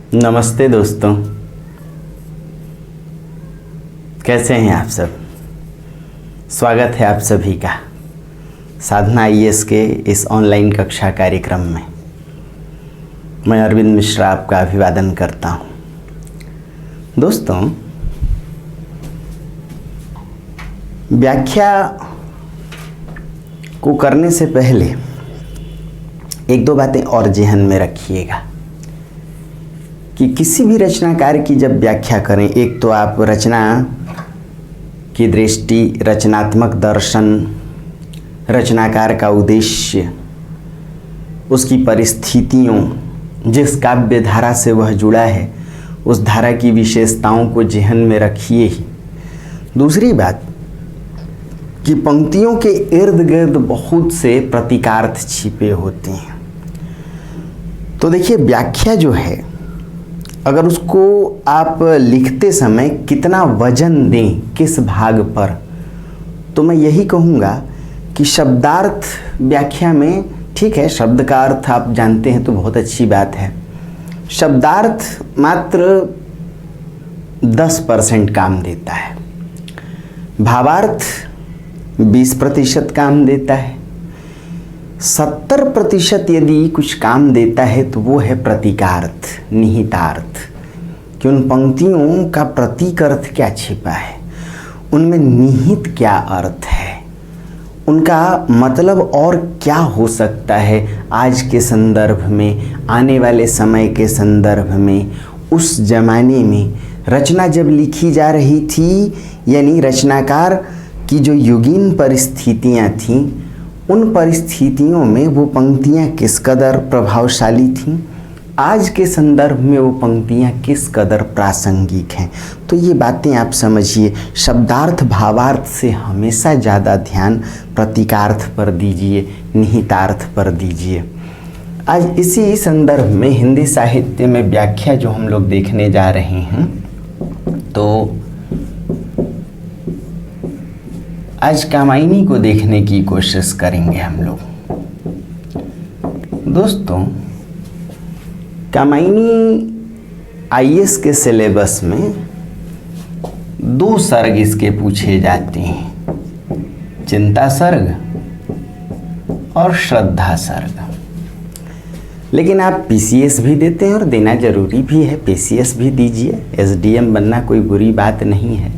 नमस्ते दोस्तों, कैसे हैं आप सब। स्वागत है आप सभी का साधना आईएएस के इस ऑनलाइन कक्षा कार्यक्रम में। मैं अरविंद मिश्रा आपका अभिवादन करता हूं। दोस्तों, व्याख्या को करने से पहले एक दो बातें और ज़हन में रखिएगा कि किसी भी रचनाकार की जब व्याख्या करें, एक तो आप रचना की दृष्टि, रचनात्मक दर्शन, रचनाकार का उद्देश्य, उसकी परिस्थितियों, जिस काव्य धारा से वह जुड़ा है उस धारा की विशेषताओं को ज़हन में रखिए ही। दूसरी बात कि पंक्तियों के इर्द गिर्द बहुत से प्रतीकार्थ छिपे होते हैं। तो देखिए, व्याख्या जो है, अगर उसको आप लिखते समय कितना वजन दें, किस भाग पर, तो मैं यही कहूँगा कि शब्दार्थ व्याख्या में ठीक है, शब्द का अर्थ आप जानते हैं तो बहुत अच्छी बात है। शब्दार्थ मात्र 10% काम देता है, भावार्थ 20% काम देता है, 70% यदि कुछ काम देता है तो वो है प्रतीकार्थ, निहितार्थ, कि उन पंक्तियों का प्रतीक अर्थ क्या छिपा है, उनमें निहित क्या अर्थ है, उनका मतलब और क्या हो सकता है आज के संदर्भ में, आने वाले समय के संदर्भ में, उस जमाने में रचना जब लिखी जा रही थी, यानी रचनाकार की जो युगीन परिस्थितियाँ थीं, उन परिस्थितियों में वो पंक्तियाँ किस कदर प्रभावशाली थीं, आज के संदर्भ में वो पंक्तियाँ किस कदर प्रासंगिक हैं। तो ये बातें आप समझिए। शब्दार्थ भावार्थ से हमेशा ज़्यादा ध्यान प्रतीकार्थ पर दीजिए, निहितार्थ पर दीजिए। आज इसी संदर्भ में हिंदी साहित्य में व्याख्या जो हम लोग देखने जा रहे हैं, तो आज कामायनी को देखने की कोशिश करेंगे हम लोग। दोस्तों, कामायनी आईएएस के सिलेबस में 2 सर्ग इसके पूछे जाते हैं, चिंता सर्ग और श्रद्धा सर्ग। लेकिन आप पीसीएस भी देते हैं और देना जरूरी भी है, पीसीएस भी दीजिए, एसडीएम बनना कोई बुरी बात नहीं है।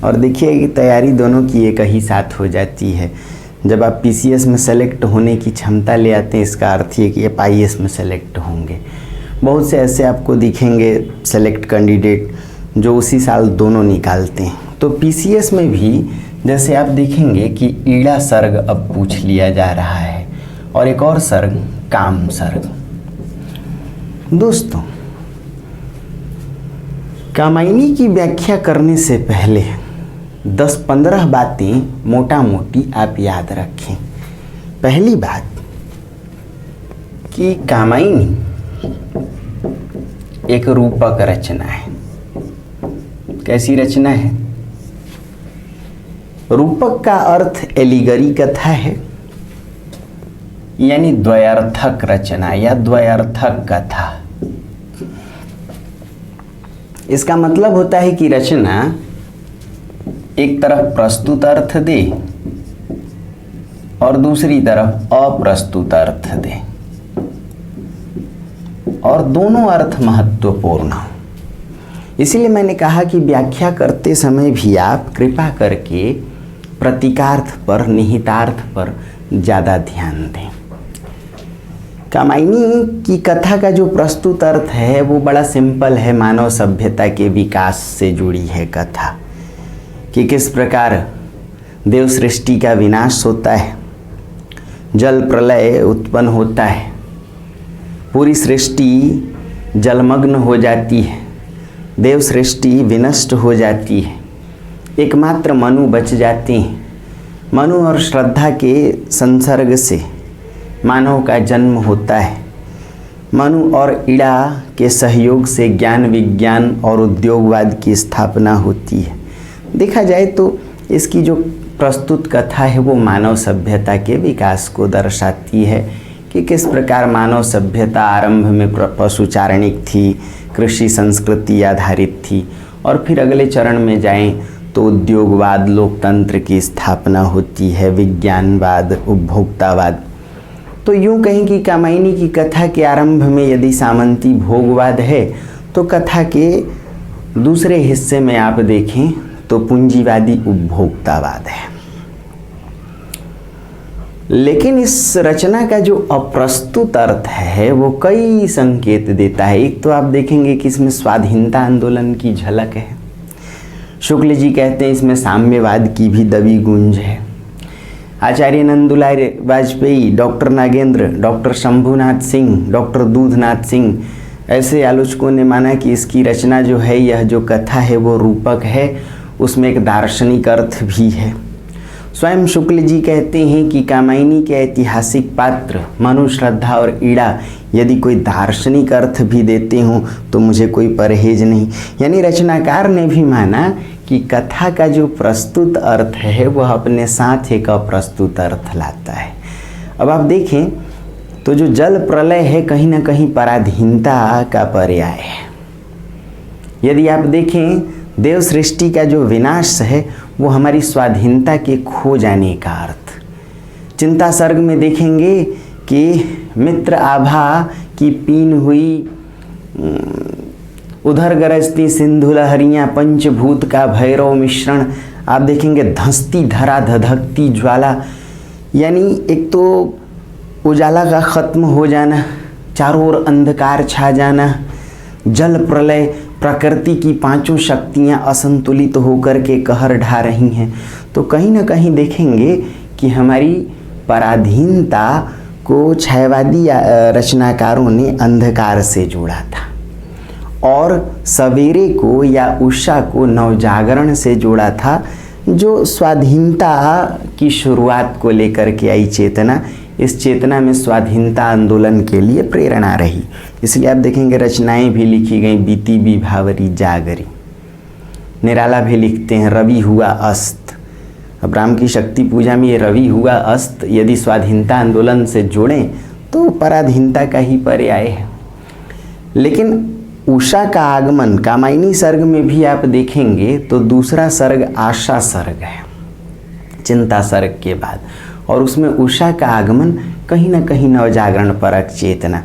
और देखिए कि तैयारी दोनों की एक ही साथ हो जाती है। जब आप पीसीएस में सेलेक्ट होने की क्षमता ले आते हैं, इसका अर्थ ये कि आप आईएएस में सेलेक्ट होंगे। बहुत से ऐसे आपको दिखेंगे सेलेक्ट कैंडिडेट जो उसी साल दोनों निकालते हैं। तो पीसीएस में भी जैसे आप देखेंगे कि ईड़ा सर्ग अब पूछ लिया जा रहा है और एक और सर्ग काम सर्ग। दोस्तों, कामायनी की व्याख्या करने से पहले 10-15 बातें मोटा मोटी आप याद रखें। पहली बात कि कामायनी एक रूपक रचना है। कैसी रचना है? रूपक का अर्थ एलिगरी कथा है, यानी द्वयार्थक रचना या द्वयार्थक कथा। इसका मतलब होता है कि रचना एक तरफ प्रस्तुत अर्थ दे और दूसरी तरफ अप्रस्तुत अर्थ दे, और दोनों अर्थ महत्वपूर्ण हो। इसीलिए मैंने कहा कि व्याख्या करते समय भी आप कृपा करके प्रतीकार्थ पर, निहितार्थ पर ज़्यादा ध्यान दें। कामायनी की कथा का जो प्रस्तुत अर्थ है वो बड़ा सिंपल है। मानव सभ्यता के विकास से जुड़ी है कथा कि किस प्रकार देव सृष्टि का विनाश होता है, जल प्रलय उत्पन्न होता है, पूरी सृष्टि जलमग्न हो जाती है, देव सृष्टि विनष्ट हो जाती है, एकमात्र मनु बच जाते हैं। मनु और श्रद्धा के संसर्ग से मानव का जन्म होता है। मनु और ईड़ा के सहयोग से ज्ञान विज्ञान और उद्योगवाद की स्थापना होती है। देखा जाए तो इसकी जो प्रस्तुत कथा है वो मानव सभ्यता के विकास को दर्शाती है कि किस प्रकार मानव सभ्यता आरंभ में पशुचारणिक थी, कृषि संस्कृति आधारित थी, और फिर अगले चरण में जाएं तो उद्योगवाद, लोकतंत्र की स्थापना होती है, विज्ञानवाद, उपभोक्तावाद। तो यूँ कहें कि कामायनी की कथा के आरंभ में यदि सामंती भोगवाद है, तो कथा के दूसरे हिस्से में आप देखें तो पूंजीवादी उपभोक्तावाद है। लेकिन इस रचना का जो अप्रस्तुत अर्थ है वो कई संकेत देता है। एक तो आप देखेंगे कि इसमें स्वाधीनता आंदोलन की झलक है। शुक्ल जी कहते हैं इसमें साम्यवाद की भी दबी गूंज है। Acharya Nandulal Vajpayee, doctor Nagendra, doctor Shambhunath Singh, doctor Doodhnath Singh, ऐसे आलोचकों ने माना कि इसकी रचना जो है, यह जो कथा है वो रूपक है, उसमें एक दार्शनिक अर्थ भी है। स्वयं शुक्ल जी कहते हैं कि कामायनी के ऐतिहासिक पात्र मनु, श्रद्धा और ईड़ा यदि कोई दार्शनिक अर्थ भी देते हों तो मुझे कोई परहेज नहीं। यानी रचनाकार ने भी माना कि कथा का जो प्रस्तुत अर्थ है वह अपने साथ एक अप्रस्तुत अर्थ लाता है। अब आप देखें तो जो जल प्रलय है कहीं ना कहीं पराधीनता का पर्याय है। यदि आप देखें देव सृष्टि का जो विनाश है वो हमारी स्वाधीनता के खो जाने का अर्थ। चिंता सर्ग में देखेंगे कि मित्र आभा की पीन हुई, उधर गरजती सिंधु लहरियाँ, पंचभूत का भैरव मिश्रण। आप देखेंगे धंसती धरा, धधकती ज्वाला, यानी एक तो उजाला का ख़त्म हो जाना, चारों ओर अंधकार छा जाना, जल प्रलय, प्रकृति की पांचों शक्तियाँ असंतुलित होकर के कहर ढा रही हैं। तो कहीं ना कहीं देखेंगे कि हमारी पराधीनता को छायावादी रचनाकारों ने अंधकार से जोड़ा था और सवेरे को या उषा को नवजागरण से जोड़ा था, जो स्वाधीनता की शुरुआत को लेकर के आई चेतना। इस चेतना में स्वाधीनता आंदोलन के लिए प्रेरणा रही। इसलिए आप देखेंगे रचनाएं भी लिखी गई, बीती भी भावरी जागरी। निराला भी लिखते हैं रवि हुआ अस्त। अब राम की शक्ति पूजा में ये रवि हुआ अस्त यदि स्वाधीनता आंदोलन से जोड़ें तो पराधीनता का ही पर्याय है। लेकिन उषा का आगमन कामायनी सर्ग में भी आप देखेंगे तो दूसरा सर्ग आशा सर्ग है चिंता सर्ग के बाद, और उसमें उषा का आगमन कहीं ना कहीं नवजागरण परक चेतना।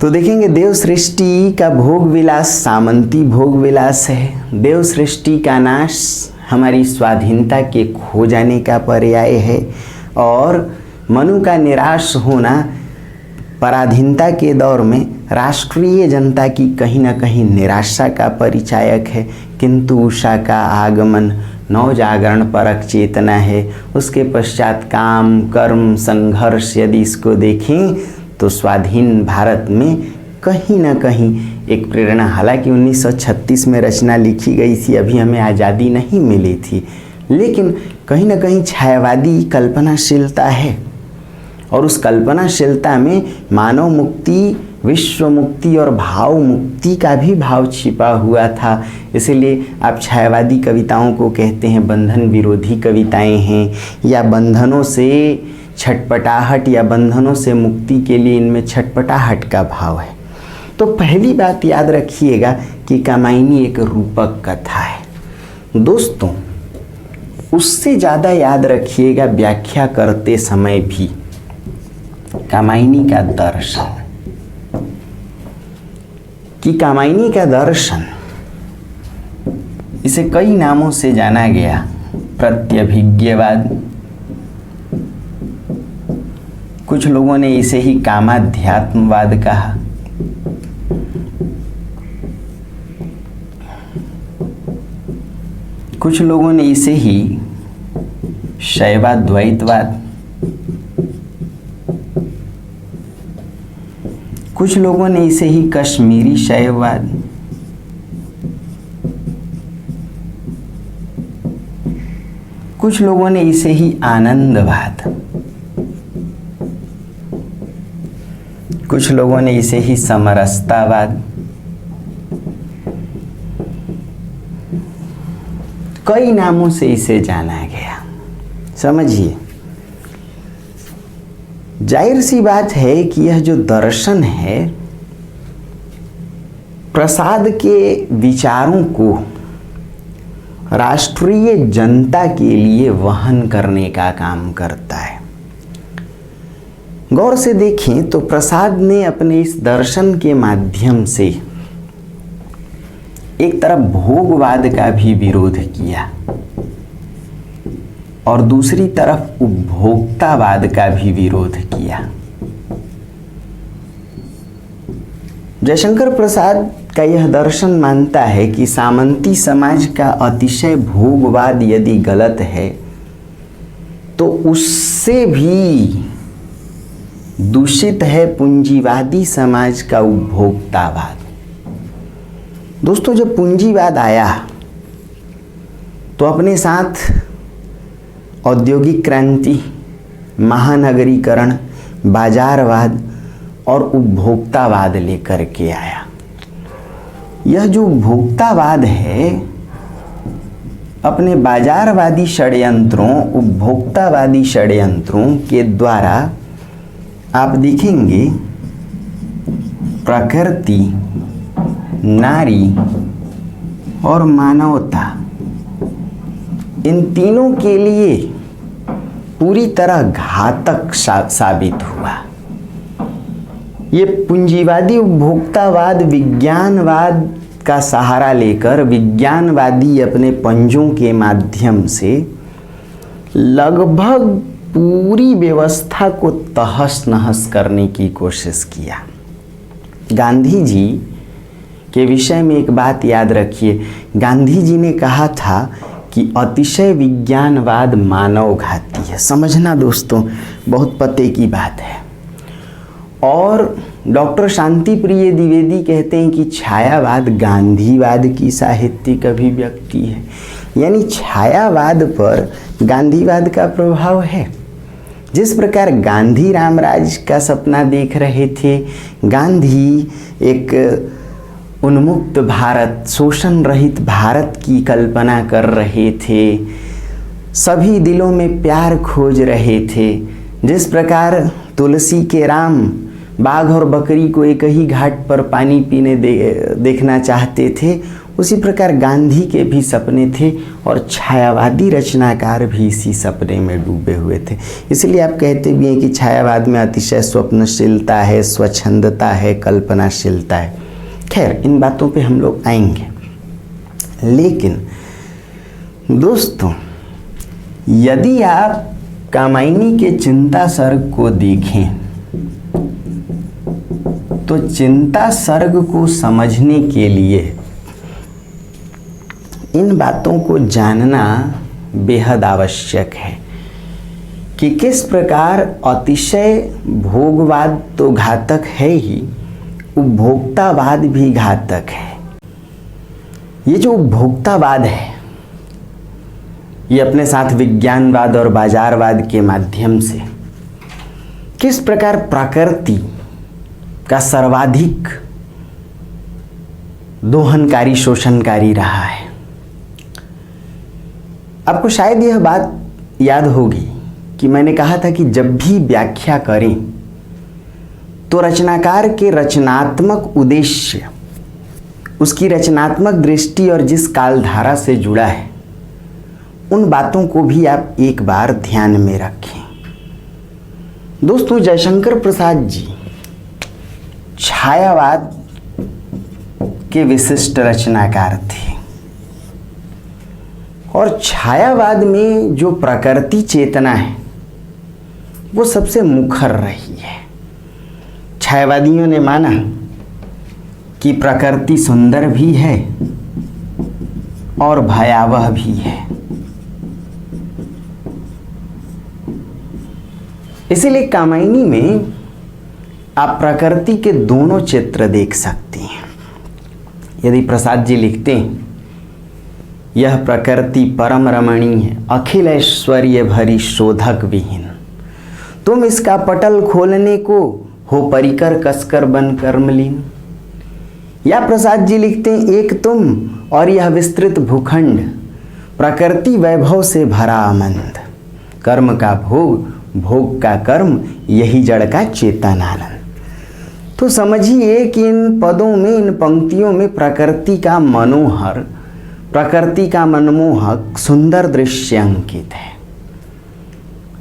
तो देखेंगे देव सृष्टि का भोग विलास सामंती भोग विलास है। देव सृष्टि का नाश हमारी स्वाधीनता के खो जाने का पर्याय है, और मनु का निराश होना पराधीनता के दौर में राष्ट्रीय जनता की कहीं ना कहीं निराशा का परिचायक है। किंतु उषा का आगमन नवजागरण परक चेतना है। उसके पश्चात काम, कर्म, संघर्ष यदि इसको देखें तो स्वाधीन भारत में कहीं ना कहीं एक प्रेरणा। हालांकि 1936 में रचना लिखी गई थी, अभी हमें आज़ादी नहीं मिली थी, लेकिन कहीं ना कहीं छायावादी कल्पनाशीलता है, और उस कल्पनाशीलता में मानव मुक्ति, विश्व मुक्ति और भाव मुक्ति का भी भाव छिपा हुआ था। इसलिए आप छायावादी कविताओं को कहते हैं बंधन विरोधी कविताएं हैं, या बंधनों से छटपटाहट या बंधनों से मुक्ति के लिए इनमें छटपटाहट का भाव है। तो पहली बात याद रखिएगा कि कामायनी एक रूपक कथा है। दोस्तों, उससे ज़्यादा याद रखिएगा व्याख्या करते समय भी कामायनी का दर्शन, कि कामायनी का दर्शन, इसे कई नामों से जाना गया। प्रत्यभिज्ञवाद, कुछ लोगों ने इसे ही कामाध्यात्मवाद कहा, कुछ लोगों ने इसे ही शैवाद्वैतवाद, कुछ लोगों ने इसे ही कश्मीरी शैववाद, कुछ लोगों ने इसे ही आनंदवाद, कुछ लोगों ने इसे ही समरसतावाद, कई नामों से इसे जाना गया। समझिए, जाहिर सी बात है कि यह जो दर्शन है प्रसाद के विचारों को राष्ट्रीय जनता के लिए वहन करने का काम करता है। गौर से देखें तो प्रसाद ने अपने इस दर्शन के माध्यम से एक तरफ भोगवाद का भी विरोध किया और दूसरी तरफ उपभोक्तावाद का भी विरोध किया। जयशंकर प्रसाद का यह दर्शन मानता है कि सामंती समाज का अतिशय भोगवाद यदि गलत है तो उससे भी दूषित है पूंजीवादी समाज का उपभोक्तावाद। दोस्तों, जब पूंजीवाद आया तो अपने साथ औद्योगिक क्रांति, महानगरीकरण, बाजारवाद और उपभोक्तावाद लेकर के आया। यह जो उपभोक्तावाद है अपने बाजारवादी षड्यंत्रों, उपभोक्तावादी षड्यंत्रों के द्वारा आप देखेंगे प्रकृति, नारी और मानवता, इन तीनों के लिए पूरी तरह घातक साबित हुआ। ये पूंजीवादी उपभोक्तावाद विज्ञानवाद का सहारा लेकर विज्ञानवादी अपने पंजों के माध्यम से लगभग पूरी व्यवस्था को तहस नहस करने की कोशिश किया। गांधी जी के विषय में एक बात याद रखिए, गांधी जी ने कहा था कि अतिशय विज्ञानवाद मानव घाती है। समझना दोस्तों, बहुत पते की बात है। और डॉक्टर शांति प्रिय द्विवेदी कहते हैं कि छायावाद गांधीवाद की साहित्यिक अभिव्यक्ति है। यानी छायावाद पर गांधीवाद का प्रभाव है। जिस प्रकार गांधी रामराज का सपना देख रहे थे, गांधी एक उन्मुक्त भारत, शोषण रहित भारत की कल्पना कर रहे थे, सभी दिलों में प्यार खोज रहे थे। जिस प्रकार तुलसी के राम बाघ और बकरी को एक ही घाट पर पानी पीने देखना चाहते थे, उसी प्रकार गांधी के भी सपने थे और छायावादी रचनाकार भी इसी सपने में डूबे हुए थे। इसलिए आप कहते भी हैं कि छायावाद में अतिशय स्वप्नशीलता है, स्वच्छंदता है, कल्पनाशीलता है। खैर, इन बातों पे हम लोग आएंगे। लेकिन दोस्तों, यदि आप कामायनी के चिंता सर्ग को देखें तो चिंता सर्ग को समझने के लिए इन बातों को जानना बेहद आवश्यक है कि किस प्रकार अतिशय भोगवाद तो घातक है ही, उपभोक्तावाद भी घातक है। ये जो उपभोक्तावाद है ये अपने साथ विज्ञानवाद और बाजारवाद के माध्यम से किस प्रकार प्रकृति का सर्वाधिक दोहनकारी, शोषणकारी रहा है। आपको शायद यह बात याद होगी कि मैंने कहा था कि जब भी व्याख्या करें तो रचनाकार के रचनात्मक उद्देश्य, उसकी रचनात्मक दृष्टि और जिस कालधारा से जुड़ा है, उन बातों को भी आप एक बार ध्यान में रखें। दोस्तों, जयशंकर प्रसाद जी छायावाद के विशिष्ट रचनाकार थे और छायावाद में जो प्रकृति चेतना है वो सबसे मुखर रही है। छायावादियों ने माना कि प्रकृति सुंदर भी है और भयावह भी है। इसीलिए कामायनी में आप प्रकृति के दोनों चित्र देख सकते हैं। यदि प्रसाद जी लिखते हैं, यह प्रकृति परम रमणीय अखिल ऐश्वर्य भरी शोधक विहीन, तुम इसका पटल खोलने को हो परिकर कसकर बनकर मलिन। या प्रसाद जी लिखते हैं, एक तुम और यह विस्तृत भूखंड, प्रकृति वैभव से भरा आनंद, कर्म का भोग, भोग का कर्म, यही जड़ का चेतन आनंद। तो समझिए कि इन पदों में, इन पंक्तियों में प्रकृति का मनोहर, प्रकृति का मनमोहक सुंदर दृश्य अंकित है।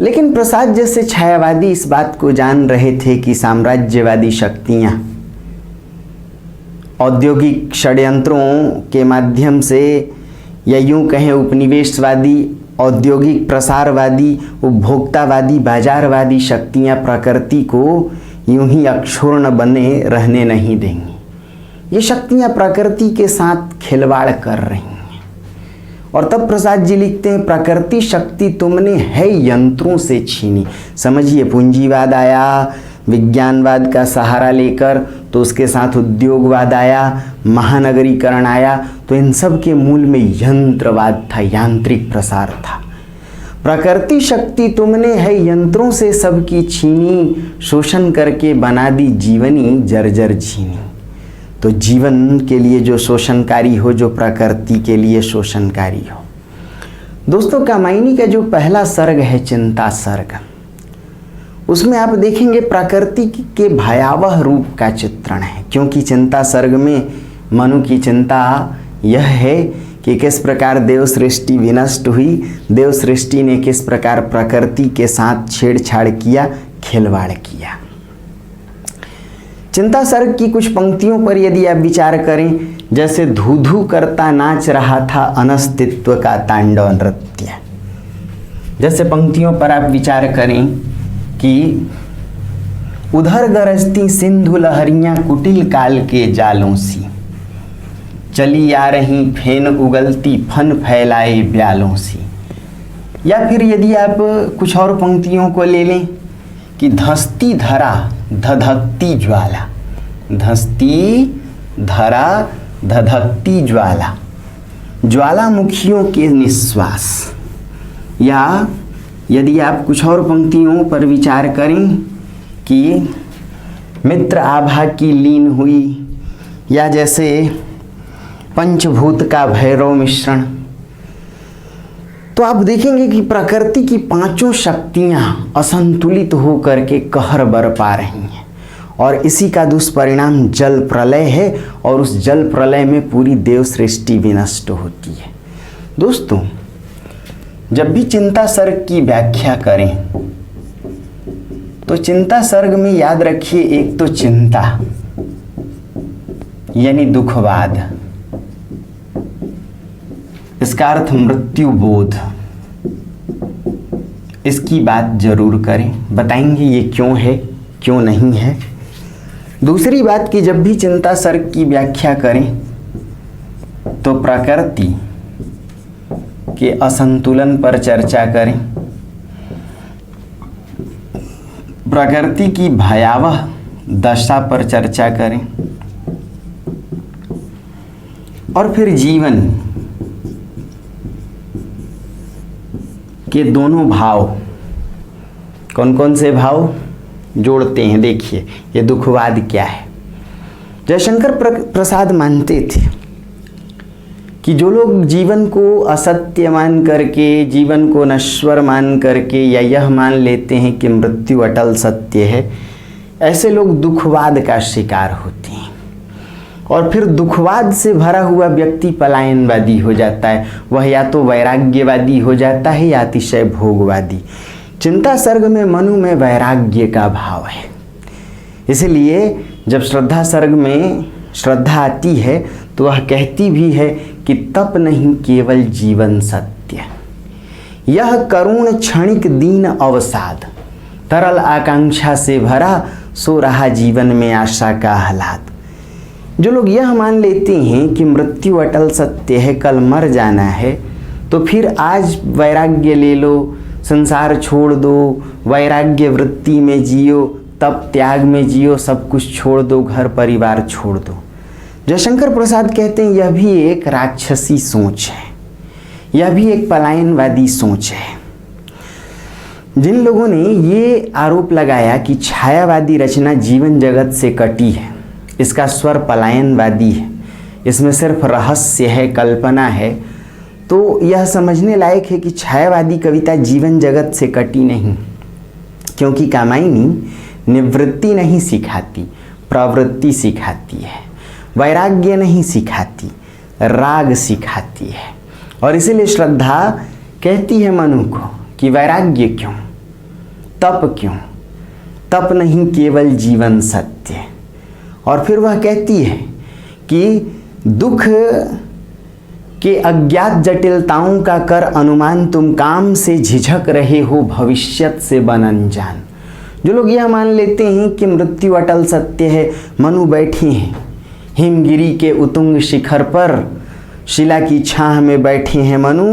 लेकिन प्रसाद जैसे छायावादी इस बात को जान रहे थे कि साम्राज्यवादी शक्तियां औद्योगिक षड्यंत्रों के माध्यम से, या यूं कहें उपनिवेशवादी, औद्योगिक प्रसारवादी, उपभोक्तावादी, बाजारवादी शक्तियां प्रकृति को यूं ही अक्षुण्ण बने रहने नहीं देंगी। ये शक्तियां प्रकृति के साथ खिलवाड़ कर रही हैं। और तब प्रसाद जी लिखते हैं, प्रकृति शक्ति तुमने है यंत्रों से छीनी। समझिए, पूंजीवाद आया विज्ञानवाद का सहारा लेकर, तो उसके साथ उद्योगवाद आया, महानगरीकरण आया, तो इन सब के मूल में यंत्रवाद था, यांत्रिक प्रसार था। प्रकृति शक्ति तुमने है यंत्रों से सबकी छीनी, शोषण करके बना दी जीवनी जर्जर झीनी। तो जीवन के लिए जो शोषणकारी हो, जो प्रकृति के लिए शोषणकारी हो। दोस्तों, कामायनी का जो पहला सर्ग है चिंता सर्ग, उसमें आप देखेंगे प्रकृति के भयावह रूप का चित्रण है। क्योंकि चिंता सर्ग में मनु की चिंता यह है कि किस प्रकार देव सृष्टि विनष्ट हुई, देव सृष्टि ने किस प्रकार प्रकृति के साथ छेड़छाड़ किया, खिलवाड़ किया। चिंता सर्ग की कुछ पंक्तियों पर यदि आप विचार करें, जैसे धू धू करता नाच रहा था अनस्तित्व का तांडव नृत्य, जैसे पंक्तियों पर आप विचार करें कि उधर गरजती सिंधु लहरियां कुटिल काल के जालों सी, चली आ रही फेन उगलती फन फैलाए ब्यालों सी। या फिर यदि आप कुछ और पंक्तियों को ले लें कि धसती धरा धधकती ज्वाला, धसती धरा धधकती ज्वाला, ज्वालामुखियों के निश्वास। या यदि आप कुछ और पंक्तियों पर विचार करें कि मित्र आभा की लीन हुई, या जैसे पंचभूत का भैरव मिश्रण, तो आप देखेंगे कि प्रकृति की पांचों शक्तियां असंतुलित होकर के कहर बरपा रही हैं। और इसी का दुष्परिणाम जल प्रलय है, और उस जल प्रलय में पूरी देव सृष्टि विनष्ट होती है। दोस्तों, जब भी चिंता सर्ग की व्याख्या करें तो चिंता सर्ग में याद रखिए, एक तो चिंता यानी दुखवाद, इसका अर्थ मृत्यु बोध, इसकी बात जरूर करें, बताएंगे ये क्यों है क्यों नहीं है। दूसरी बात कि जब भी चिंता सर्ग की व्याख्या करें तो प्रकृति के असंतुलन पर चर्चा करें, प्रकृति की भयावह दशा पर चर्चा करें, और फिर जीवन के दोनों भाव, कौन कौन से भाव जोड़ते हैं। देखिए, ये दुखवाद क्या है। जयशंकर प्रसाद मानते थे कि जो लोग जीवन को असत्य मान करके, जीवन को नश्वर मान करके, या यह मान लेते हैं कि मृत्यु अटल सत्य है, ऐसे लोग दुखवाद का शिकार होते हैं। और फिर दुखवाद से भरा हुआ व्यक्ति पलायनवादी हो जाता है। वह या तो वैराग्यवादी हो जाता है या अतिशय भोगवादी। चिंता सर्ग में मनु में वैराग्य का भाव है। इसलिए जब श्रद्धा सर्ग में श्रद्धा आती है तो वह कहती भी है कि तप नहीं केवल जीवन सत्य, यह करुण क्षणिक दीन अवसाद, तरल आकांक्षा से भरा सो रहा जीवन में आशा का आह्लाद। जो लोग यह मान लेते हैं कि मृत्यु अटल सत्य है, कल मर जाना है, तो फिर आज वैराग्य ले लो, संसार छोड़ दो, वैराग्य वृत्ति में जियो, तप त्याग में जियो, सब कुछ छोड़ दो, घर परिवार छोड़ दो। जयशंकर प्रसाद कहते हैं यह भी एक राक्षसी सोच है, यह भी एक पलायनवादी सोच है। जिन लोगों ने ये आरोप लगाया कि छायावादी रचना जीवन जगत से कटी है, इसका स्वर पलायनवादी है, इसमें सिर्फ रहस्य है, कल्पना है, तो यह समझने लायक है कि छायावादी कविता जीवन जगत से कटी नहीं, क्योंकि कामायनी निवृत्ति नहीं सिखाती, प्रवृत्ति सिखाती है। वैराग्य नहीं सिखाती, राग सिखाती है। और इसीलिए श्रद्धा कहती है मनु को कि वैराग्य क्यों, तप क्यों, तप नहीं केवल जीवन सत्य। और फिर वह कहती है कि दुख के अज्ञात जटिलताओं का कर अनुमान, तुम काम से झिझक रहे हो, भविष्यत से बन अनजान। जो लोग यह मान लेते हैं कि मृत्यु अटल सत्य है, मनु बैठे हैं हिमगिरी के उतुंग शिखर पर, शिला की छाह में बैठे हैं मनु,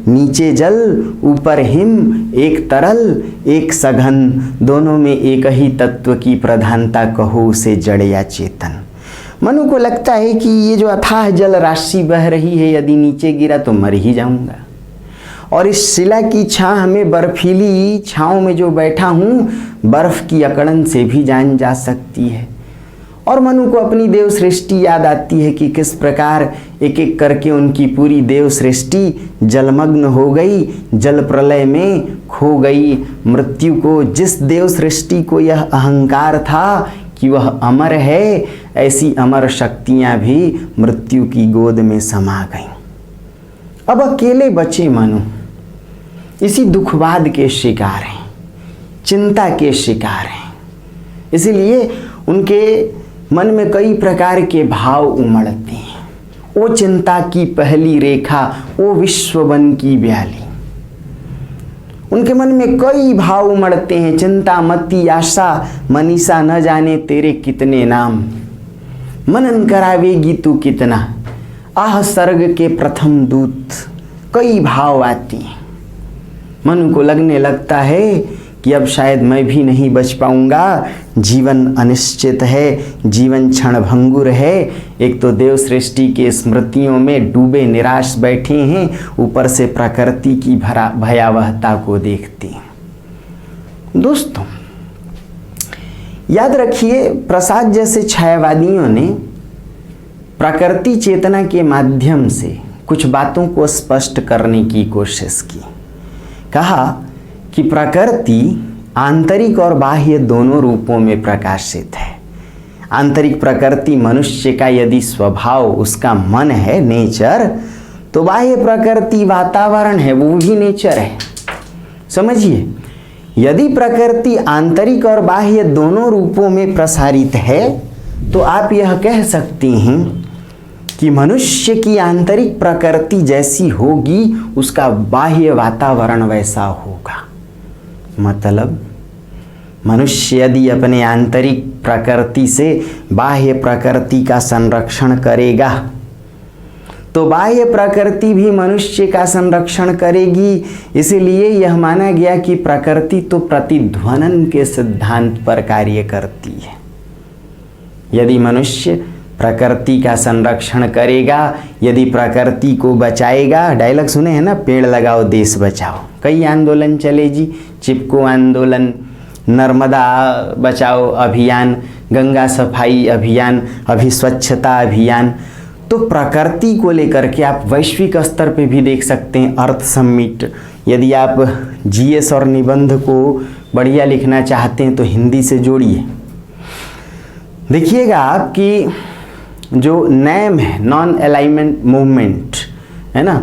नीचे जल ऊपर हिम, एक तरल एक सघन, दोनों में एक ही तत्व की प्रधानता, कहो उसे जड़ या चेतन। मनु को लगता है कि ये जो अथाह जल राशि बह रही है, यदि नीचे गिरा तो मर ही जाऊंगा, और इस शिला की छाह में, बर्फीली छाँव में जो बैठा हूँ, बर्फ की अकड़न से भी जान जा सकती है। और मनु को अपनी देव सृष्टि याद आती है कि किस प्रकार एक एक करके उनकी पूरी देव सृष्टि जलमग्न हो गई, जल प्रलय में खो गई। मृत्यु को, जिस देव सृष्टि को यह अहंकार था कि वह अमर है, ऐसी अमर शक्तियां भी मृत्यु की गोद में समा गईं। अब अकेले बचे मनु इसी दुखवाद के शिकार हैं, चिंता के शिकार हैं। इसीलिए उनके मन में कई प्रकार के भाव उमड़ते हैं। ओ चिंता की पहली रेखा, ओ विश्ववन की ब्याली। उनके मन में कई भाव उमड़ते हैं, चिंता, मति, आशा, मनीषा, न जाने तेरे कितने नाम, मनन करावेगी तू कितना, आह सर्ग के प्रथम दूत। कई भाव आती हैं। मनु को लगने लगता है कि अब शायद मैं भी नहीं बच पाऊंगा, जीवन अनिश्चित है, जीवन क्षणभंगुर है। एक तो देव सृष्टि के स्मृतियों में डूबे निराश बैठे हैं, ऊपर से प्रकृति की भयावहता को देखते हैं। दोस्तों याद रखिए, प्रसाद जैसे छायावादियों ने प्रकृति चेतना के माध्यम से कुछ बातों को स्पष्ट करने की कोशिश की। कहा कि प्रकृति आंतरिक और बाह्य दोनों रूपों में प्रकाशित है। आंतरिक प्रकृति मनुष्य का यदि स्वभाव, उसका मन है, नेचर, तो बाह्य प्रकृति वातावरण है, वो भी नेचर है। समझिए, यदि प्रकृति आंतरिक और बाह्य दोनों रूपों में प्रसारित है, तो आप यह कह सकते हैं कि मनुष्य की आंतरिक प्रकृति जैसी होगी, उसका बाह्य वातावरण वैसा होगा। मतलब मनुष्य यदि अपने आंतरिक प्रकृति से बाह्य प्रकृति का संरक्षण करेगा, तो बाह्य प्रकृति भी मनुष्य का संरक्षण करेगी। इसीलिए यह माना गया कि प्रकृति तो प्रतिध्वनन के सिद्धांत पर कार्य करती है। यदि मनुष्य प्रकृति का संरक्षण करेगा, यदि प्रकृति को बचाएगा, डायलॉग सुने हैं ना, पेड़ लगाओ देश बचाओ, कई आंदोलन चले जी, चिपको आंदोलन, नर्मदा बचाओ अभियान, गंगा सफाई अभियान, अभी स्वच्छता अभियान। तो प्रकृति को लेकर के आप वैश्विक स्तर पे भी देख सकते हैं, अर्थ समिट। यदि आप जीएस और निबंध को बढ़िया लिखना चाहते हैं तो हिंदी से जोड़िए। देखिएगा आपकी जो नैम है, नॉन अलाइनमेंट मूवमेंट है ना,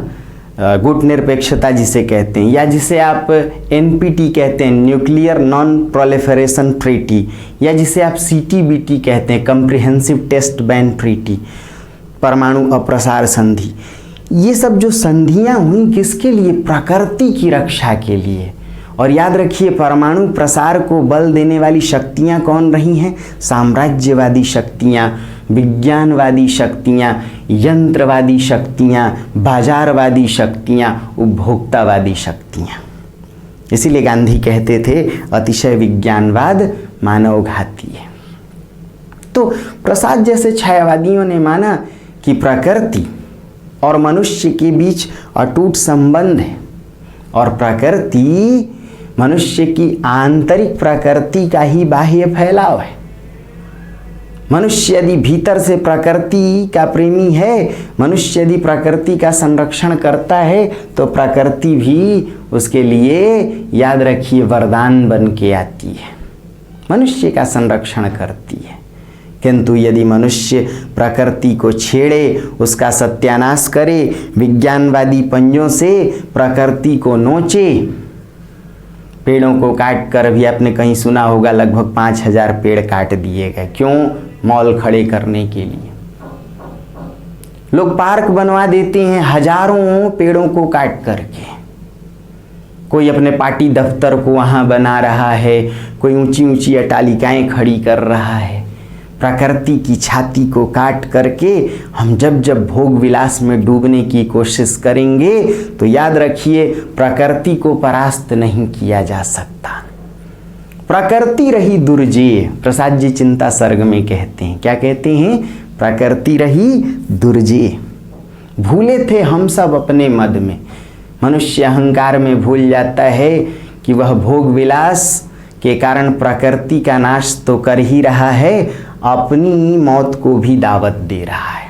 गुट निरपेक्षता जिसे कहते हैं, या जिसे आप एनपीटी कहते हैं, न्यूक्लियर नॉन प्रोलिफरेशन ट्रीटी, या जिसे आप सीटीबीटी कहते हैं, कम्प्रिहेंसिव टेस्ट बैन ट्रीटी, परमाणु अप्रसार संधि। ये सब जो संधियां हुई किसके लिए? प्रकृति की रक्षा के लिए। और याद रखिए, परमाणु प्रसार को बल देने वाली शक्तियां कौन रही हैं? साम्राज्यवादी शक्तियां, विज्ञानवादी शक्तियां, यंत्रवादी शक्तियां, बाजारवादी शक्तियां, उपभोक्तावादी शक्तियां। इसीलिए गांधी कहते थे, अतिशय विज्ञानवाद मानवघाती है। तो प्रसाद जैसे छायावादियों ने माना कि प्रकृति और मनुष्य के बीच अटूट संबंध है, और प्रकृति मनुष्य की आंतरिक प्रकृति का ही बाह्य फैलाव है। मनुष्य यदि भीतर से प्रकृति का प्रेमी है, मनुष्य यदि प्रकृति का संरक्षण करता है, तो प्रकृति भी उसके लिए, याद रखिए, वरदान बन के आती है, मनुष्य का संरक्षण करती है। किंतु यदि मनुष्य प्रकृति को छेड़े, उसका सत्यानाश करे, विज्ञानवादी पंजों से प्रकृति को नोचे, पेड़ों को काट कर, भी आपने कहीं सुना होगा लगभग 5000 पेड़ काट दिए गए। क्यों? मॉल खड़े करने के लिए। लोग पार्क बनवा देते हैं हजारों पेड़ों को काट करके। कोई अपने पार्टी दफ्तर को वहाँ बना रहा है, कोई ऊंची ऊंची अट्टालिकाएं खड़ी कर रहा है। प्रकृति की छाती को काट करके हम जब जब भोग विलास में डूबने की कोशिश करेंगे, तो याद रखिए, प्रकृति को परास्त नहीं किया जा सकता। प्रकृति रही दुर्जेय, प्रसाद जी चिंता सर्ग में कहते हैं। क्या कहते हैं? प्रकृति रही दुर्जेय। भूले थे हम सब अपने मद में। मनुष्य अहंकार में भूल जाता है कि वह भोग विलास के कारण प्रकृति का नाश तो कर ही रहा है, अपनी मौत को भी दावत दे रहा है।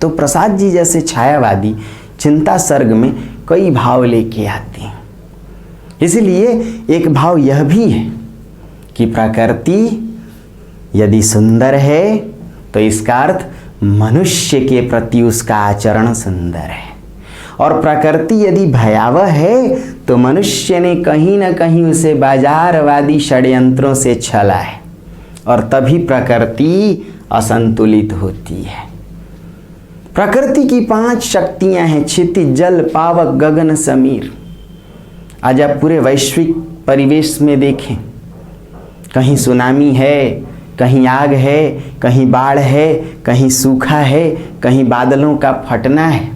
तो प्रसाद जी जैसे छायावादी चिंता सर्ग में कई भाव लेके आते हैं। इसलिए एक भाव यह भी है कि प्रकृति यदि सुंदर है, तो इसका अर्थ मनुष्य के प्रति उसका आचरण सुंदर है। और प्रकृति यदि भयावह है, तो मनुष्य ने कहीं ना कहीं उसे बाजारवादी षड्यंत्रों से छला है, और तभी प्रकृति असंतुलित होती है। प्रकृति की 5 शक्तियां हैं: क्षितिज, जल, पावक, गगन, समीर। आज आप पूरे वैश्विक परिवेश में देखें, कहीं सुनामी है, कहीं आग है, कहीं बाढ़ है, कहीं सूखा है, कहीं बादलों का फटना है।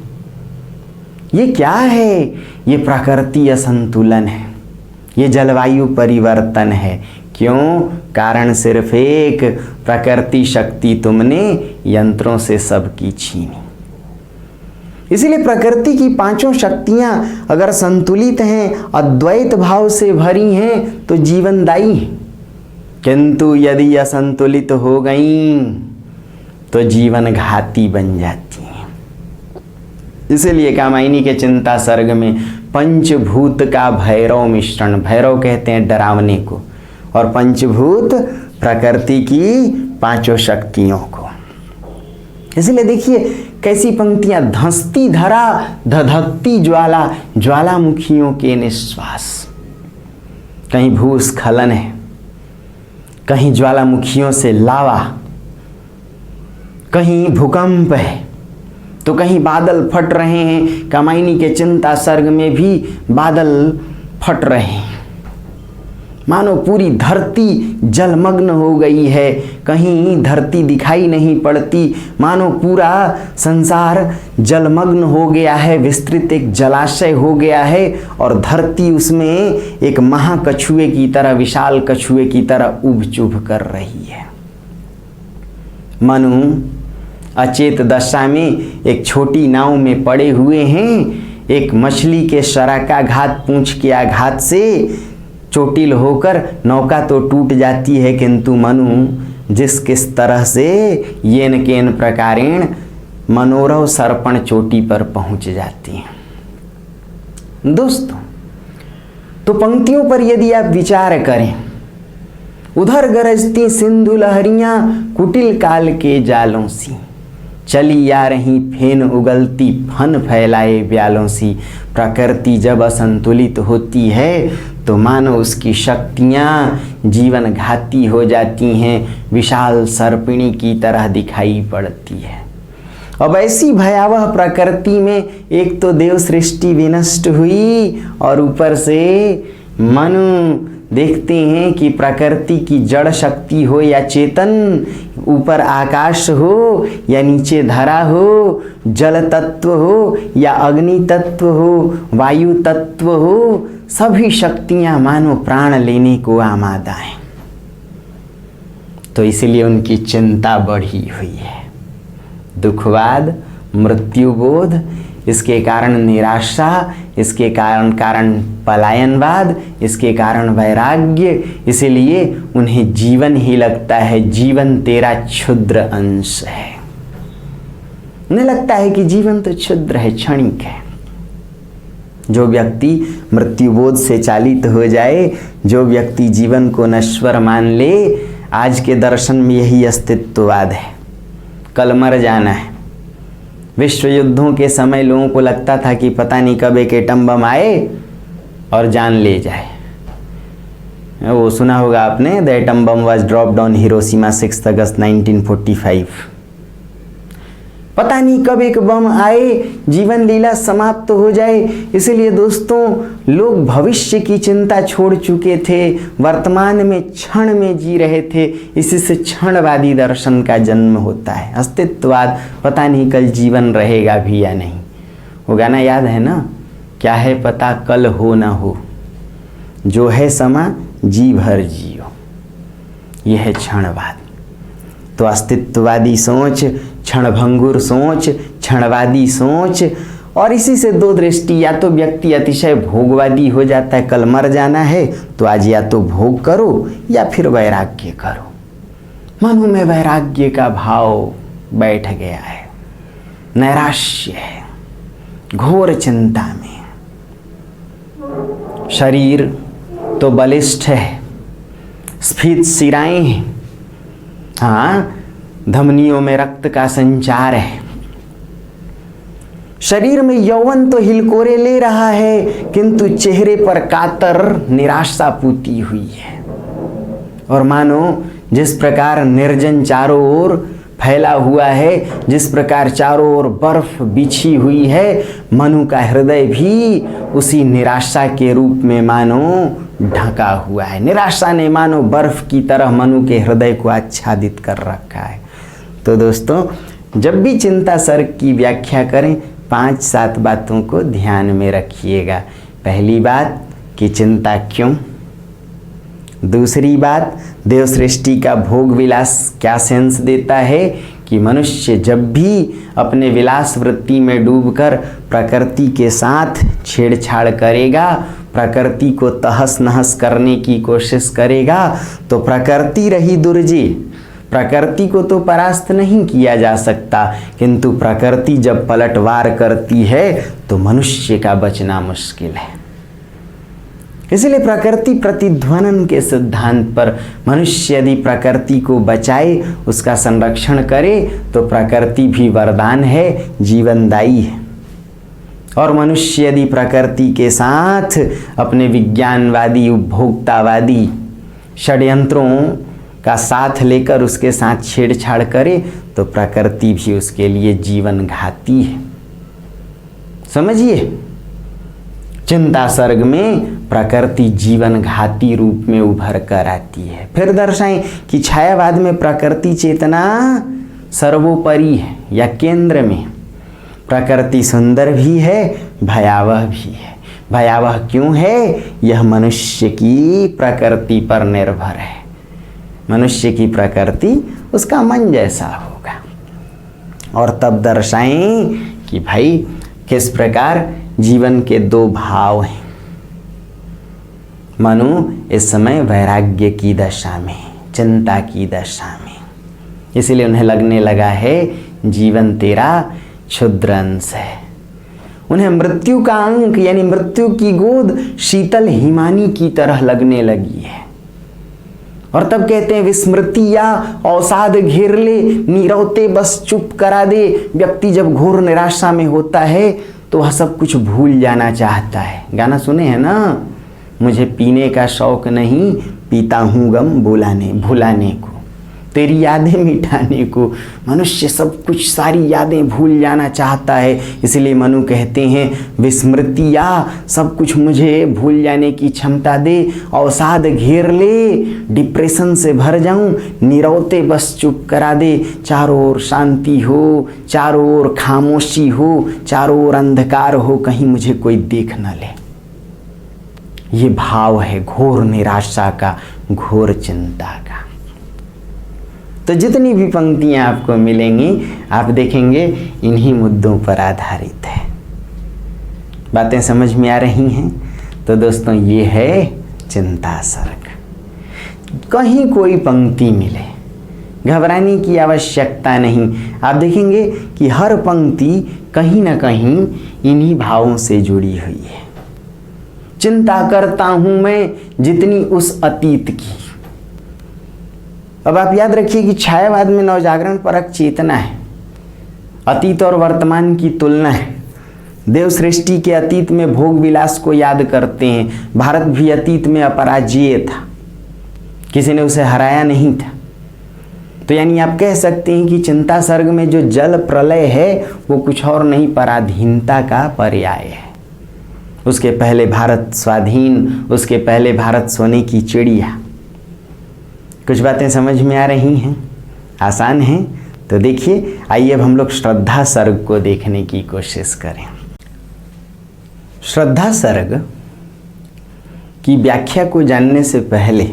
ये क्या है? ये प्रकृति असंतुलन है, ये जलवायु परिवर्तन है। क्यों? कारण सिर्फ एक, प्रकृति शक्ति तुमने यंत्रों से सबकी छीनी। इसलिए प्रकृति की 5 शक्तियां अगर संतुलित हैं, अद्वैत भाव से भरी हैं, तो जीवनदायी हैं। किंतु यदि असंतुलित हो गई, तो जीवन घाती बन जाती है। इसीलिए कामायनी के चिंता सर्ग में पंचभूत का भैरव मिश्रण, भैरव कहते हैं डरावने को, और पंचभूत प्रकृति की 5 शक्तियों को। इसलिए देखिए कैसी पंक्तियां: धंसती धरा, धधकती ज्वाला, ज्वालामुखियों के निश्वास। कहीं भूस्खलन है, कहीं ज्वालामुखियों से लावा, कहीं भूकंप है, तो कहीं बादल फट रहे हैं। कामायनी के चिंता सर्ग में भी बादल फट रहे हैं, मानो पूरी धरती जलमग्न हो गई है, कहीं धरती दिखाई नहीं पड़ती, मानो पूरा संसार जलमग्न हो गया है, विस्तृत एक जलाशय हो गया है, और धरती उसमें एक महाकछुए की तरह, विशाल कछुए की तरह उब चुभ कर रही है। मनु अचेत दशा में एक छोटी नाव में पड़े हुए हैं। एक मछली के शराकाघात, पूंछ के आघात से चोटिल होकर नौका तो टूट जाती है, किंतु मनु जिस किस तरह से येन केन प्रकारेण मनोरव सर्पण चोटी पर पहुंच जाती हैं। दोस्तों, तो पंक्तियों पर यदि आप विचार करें, उधर गरजती सिंधु लहरियां कुटिल काल के जालों सी, चली आ रही फेन उगलती फन फैलाए ब्यालों सी। प्रकृति जब असंतुलित होती है, तो मानो उसकी शक्तियाँ जीवन घाती हो जाती हैं, विशाल सर्पिणी की तरह दिखाई पड़ती है। अब ऐसी भयावह प्रकृति में एक तो देव सृष्टि विनष्ट हुई, और ऊपर से मनु देखते हैं कि प्रकृति की जड़ शक्ति हो या चेतन, ऊपर आकाश हो या नीचे धरा हो, जल तत्व हो या अग्नि तत्व हो, वायु तत्व हो, सभी शक्तियां मानो प्राण लेने को आमादा हैं। तो इसलिए उनकी चिंता बढ़ी हुई है। दुखवाद, मृत्युबोध, इसके कारण निराशा, इसके कारण पलायनवाद, इसके कारण वैराग्य। इसीलिए उन्हें जीवन ही लगता है, जीवन तेरा क्षुद्र अंश है। उन्हें लगता है कि जीवन तो क्षुद्र है, क्षणिक है। जो व्यक्ति मृत्युबोध से चालित हो जाए, जो व्यक्ति जीवन को नश्वर मान ले, आज के दर्शन में यही अस्तित्ववाद है, कल मर जाना है। विश्व युद्धों के समय लोगों को लगता था कि पता नहीं कब एक एटम बम आए और जान ले जाए। वो सुना होगा आपने, the atom bomb was dropped on Hiroshima 6 अगस्त 1945। पता नहीं कब एक बम आए, जीवन लीला समाप्त हो जाए। इसलिए दोस्तों, लोग भविष्य की चिंता छोड़ चुके थे, वर्तमान में क्षण में जी रहे थे। इसी से क्षणवादी दर्शन का जन्म होता है। अस्तित्ववाद, पता नहीं कल जीवन रहेगा भी या नहीं। वो गाना याद है ना, क्या है पता कल हो ना हो, जो है समा जी भर जियो। यह है क्षणवाद। तो अस्तित्ववादी सोच, क्षणभंगुर सोच, क्षणवादी सोच, और इसी से दो दृष्टि, या तो व्यक्ति अतिशय भोगवादी हो जाता है, कल मर जाना है तो आज या तो भोग करो या फिर वैराग्य करो। मन में वैराग्य का भाव बैठ गया है, नैराश्य है, घोर चिंता में। शरीर तो बलिष्ठ है, स्फीत शिराएं हैं, हाँ, धमनियों में रक्त का संचार है। शरीर में यौवन तो हिलकोरे ले रहा है, किंतु चेहरे पर कातर निराशा पूती हुई है। और मानो जिस प्रकार निर्जन चारों ओर फैला हुआ है, जिस प्रकार चारों ओर बर्फ बिछी हुई है, मनु का हृदय भी उसी निराशा के रूप में मानो ढका हुआ है। निराशा ने मानो बर्फ की तरह मनु के हृदय को आच्छादित कर रखा है। तो दोस्तों, जब भी चिंता सर्ग की व्याख्या करें, 5-7 बातों को ध्यान में रखिएगा। पहली बात कि चिंता क्यों। दूसरी बात, देव सृष्टि का भोग विलास क्या सेंस देता है कि मनुष्य जब भी अपने विलास वृत्ति में डूबकर प्रकृति के साथ छेड़छाड़ करेगा, प्रकृति को तहस नहस करने की कोशिश करेगा, तो प्रकृति रही दुर्जे, प्रकृति को तो परास्त नहीं किया जा सकता, किंतु प्रकृति जब पलटवार करती है तो मनुष्य का बचना मुश्किल है। इसलिए प्रकृति प्रतिध्वनन के सिद्धांत पर मनुष्य यदि प्रकृति को बचाए, उसका संरक्षण करे, तो प्रकृति भी वरदान है, जीवनदायी है। और मनुष्य यदि प्रकृति के साथ अपने विज्ञानवादी, उपभोक्तावादी षड्यंत्रों का साथ लेकर उसके साथ छेड़छाड़ करे, तो प्रकृति भी उसके लिए जीवन घाती है। समझिए, चिंता सर्ग में प्रकृति जीवन घाती रूप में उभर कर आती है। फिर दर्शाएं कि छायावाद में प्रकृति चेतना सर्वोपरि है या केंद्र में। प्रकृति सुंदर भी है, भयावह भी है। भयावह क्यों है? यह मनुष्य की प्रकृति पर निर्भर है। मनुष्य की प्रकृति उसका मन जैसा होगा। और तब दर्शाएं कि भाई किस प्रकार जीवन के 2 भाव हैं। मनु इस समय वैराग्य की दशा में, चिंता की दशा में, इसलिए उन्हें लगने लगा है जीवन तेरा क्षुद्र अंश है। उन्हें मृत्यु का अंक यानी मृत्यु की गोद शीतल हिमानी की तरह लगने लगी है। और तब कहते हैं विस्मृति या अवसाद घेर ले, नीरवते बस चुप करा दे। व्यक्ति जब घोर निराशा में होता है तो वह सब कुछ भूल जाना चाहता है। गाना सुने हैं ना, मुझे पीने का शौक नहीं, पीता हूँ गम भुलाने को, तेरी यादें मिटाने को। मनुष्य सब कुछ, सारी यादें भूल जाना चाहता है। इसलिए मनु कहते हैं विस्मृति या सब कुछ मुझे भूल जाने की क्षमता दे, अवसाद घेर ले, डिप्रेशन से भर जाऊं, नीरवते बस चुप करा दे। चारों ओर शांति हो, चारों ओर खामोशी हो, चारों ओर अंधकार हो, कहीं मुझे कोई देख न ले। ये भाव है घोर निराशा का, घोर चिंता का। तो जितनी भी पंक्तियां आपको मिलेंगी, आप देखेंगे इन्हीं मुद्दों पर आधारित है। बातें समझ में आ रही हैं? तो दोस्तों ये है चिंता सर्ग। कहीं कोई पंक्ति मिले, घबराने की आवश्यकता नहीं। आप देखेंगे कि हर पंक्ति कहीं ना कहीं इन्हीं भावों से जुड़ी हुई है। चिंता करता हूं मैं जितनी उस अतीत की। अब आप याद रखिए कि छायावाद में नवजागरण परक चेतना है, अतीत और वर्तमान की तुलना है। देव सृष्टि के अतीत में भोग विलास को याद करते हैं। भारत भी अतीत में अपराजेय था, किसी ने उसे हराया नहीं था। तो यानी आप कह सकते हैं कि चिंता सर्ग में जो जल प्रलय है वो कुछ और नहीं, पराधीनता का पर्याय है। उसके पहले भारत स्वाधीन, उसके पहले भारत सोने की चिड़िया। कुछ बातें समझ में आ रही हैं? आसान हैं? तो देखिए, आइए अब हम लोग श्रद्धा सर्ग को देखने की कोशिश करें। श्रद्धा सर्ग की व्याख्या को जानने से पहले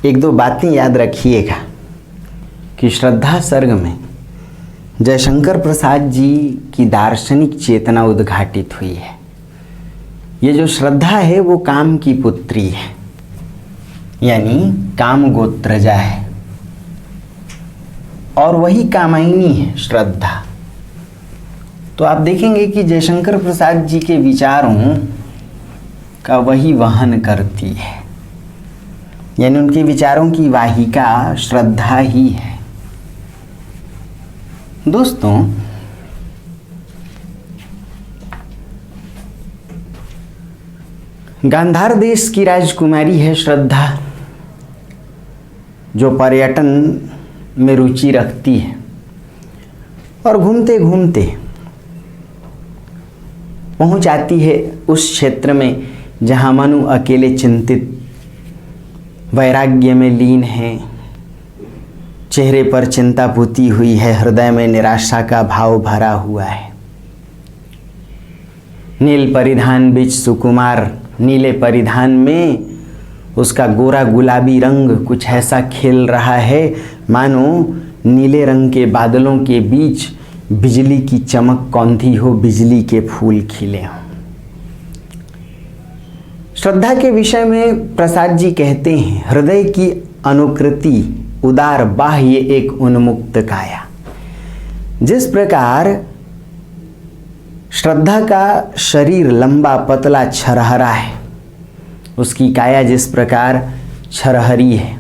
एक दो बातें याद रखिएगा कि श्रद्धा सर्ग में जयशंकर प्रसाद जी की दार्शनिक चेतना उद्घाटित हुई है। ये जो श्रद्धा है वो काम की पुत्री है, यानी काम गोत्रजा है, और वही कामायनी है श्रद्धा। तो आप देखेंगे कि जयशंकर प्रसाद जी के विचारों का वही वहन करती है, यानी उनके विचारों की वाहिका श्रद्धा ही है। दोस्तों, गांधार देश की राजकुमारी है श्रद्धा, जो पर्यटन में रुचि रखती है और घूमते घूमते पहुंच आती है उस क्षेत्र में जहां मनु अकेले चिंतित वैराग्य में लीन है, चेहरे पर चिंता पुती हुई है, हृदय में निराशा का भाव भरा हुआ है। नील परिधान बीच सुकुमार नीले परिधान में उसका गोरा गुलाबी रंग कुछ ऐसा खेल रहा है मानो नीले रंग के बादलों के बीच बिजली की चमक कौंधी हो, बिजली के फूल खिले हों। श्रद्धा के विषय में प्रसाद जी कहते हैं, हृदय की अनुकृति उदार बाह्य एक उन्मुक्त काया। जिस प्रकार श्रद्धा का शरीर लंबा पतला छरहरा है, उसकी काया जिस प्रकार छरहरी है,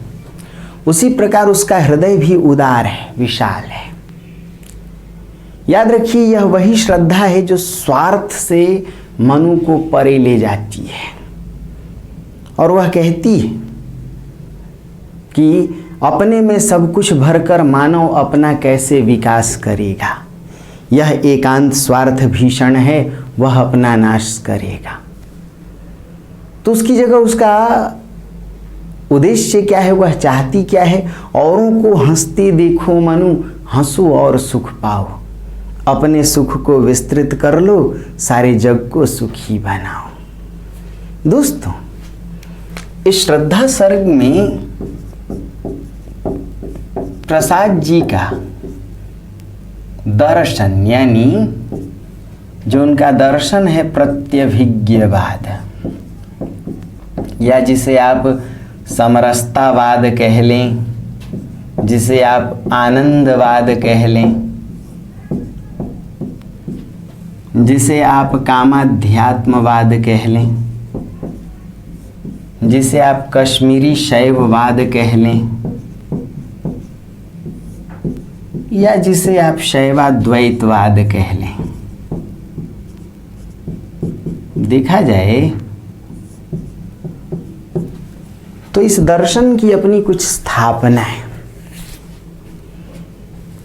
उसी प्रकार उसका हृदय भी उदार है, विशाल है। याद रखिए, यह वही श्रद्धा है जो स्वार्थ से मनु को परे ले जाती है और वह कहती है कि अपने में सब कुछ भरकर मानव अपना कैसे विकास करेगा। यह एकांत स्वार्थ भीषण है, वह अपना नाश करेगा। तो उसकी जगह उसका उद्देश्य क्या है, वह चाहती क्या है? औरों को हंसते देखो मनु, हंसो और सुख पाओ। अपने सुख को विस्तृत कर लो, सारे जग को सुखी बनाओ। दोस्तों, इस श्रद्धा सर्ग में प्रसाद जी का दर्शन, यानी जो उनका दर्शन है प्रत्यभिज्ञवाद, या जिसे आप समरसतावाद कह लें, जिसे आप आनंदवाद कह लें, जिसे आप कामाध्यात्मवाद कह लें, जिसे आप कश्मीरी शैववाद कह लें, या जिसे आप शैवाद्वैतवाद कह लें। देखा जाए तो इस दर्शन की अपनी कुछ स्थापना है।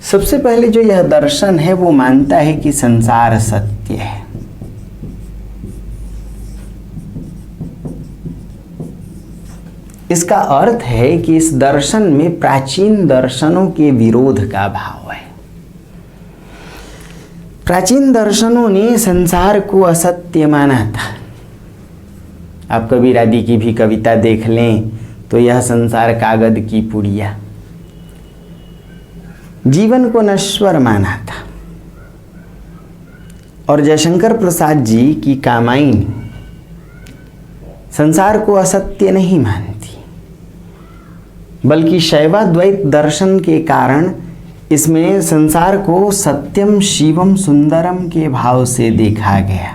सबसे पहले जो यह दर्शन है वो मानता है कि संसार सत्य है। इसका अर्थ है कि इस दर्शन में प्राचीन दर्शनों के विरोध का भाव है। प्राचीन दर्शनों ने संसार को असत्य माना था। आप कबीर आदि की भी कविता देख लें तो यह संसार कागज की पुड़िया, जीवन को नश्वर माना था। और जयशंकर प्रसाद जी की कामायनी संसार को असत्य नहीं मानती, बल्कि शैवाद्वैत दर्शन के कारण इसमें संसार को सत्यम शिवम सुंदरम के भाव से देखा गया।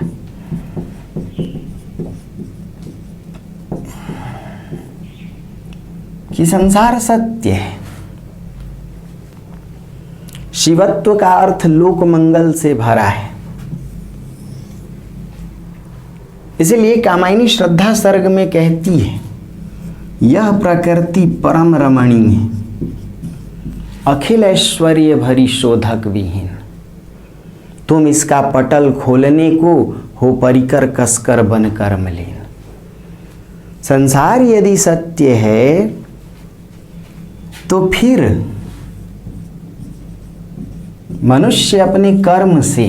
कि संसार सत्य है। शिवत्व का अर्थ लोक मंगल से भरा है। इसलिए कामायनी श्रद्धा सर्ग में कहती है, यह प्रकृति परम रमणीय, अखिल ऐश्वर्य भरी शोधक विहीन। तुम इसका पटल खोलने को हो परिकर कसकर बनकर मलिन। संसार यदि सत्य है तो फिर मनुष्य अपने कर्म से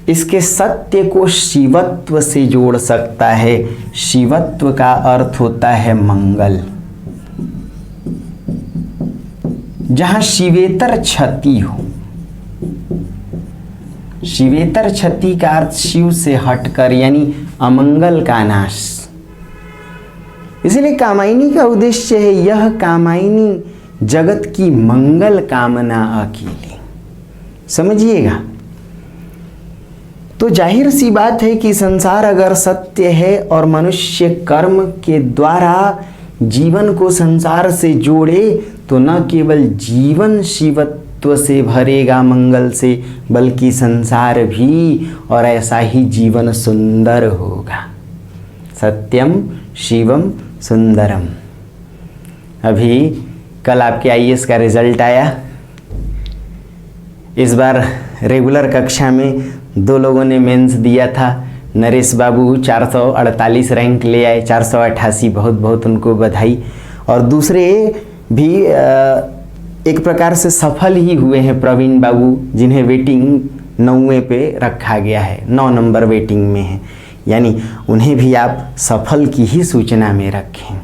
इसके सत्य को शिवत्व से जोड़ सकता है। शिवत्व का अर्थ होता है मंगल। जहां शिवेतर क्षति हो, शिवेतर क्षति का अर्थ शिव से हटकर, यानी अमंगल का नाश। इसलिए कामायनी का उद्देश्य है, यह कामायनी जगत की मंगल कामना अकेली। समझिएगा। तो जाहिर सी बात है कि संसार अगर सत्य है और मनुष्य कर्म के द्वारा जीवन को संसार से जोड़े, तो न केवल जीवन शिवत्व से भरेगा मंगल से, बल्कि संसार भी, और ऐसा ही जीवन सुंदर होगा। सत्यम शिवम सुंदरम। अभी कल आपके आईएएस का रिजल्ट आया। इस बार रेगुलर कक्षा में 2 लोगों ने मेंस दिया था। नरेश बाबू 448 रैंक ले आए, 488, बहुत बहुत उनको बधाई। और दूसरे भी एक प्रकार से सफल ही हुए हैं, प्रवीण बाबू, जिन्हें वेटिंग 9वें पे रखा गया है, 9 नंबर वेटिंग में है, यानी उन्हें भी आप सफल की ही सूचना में रखें।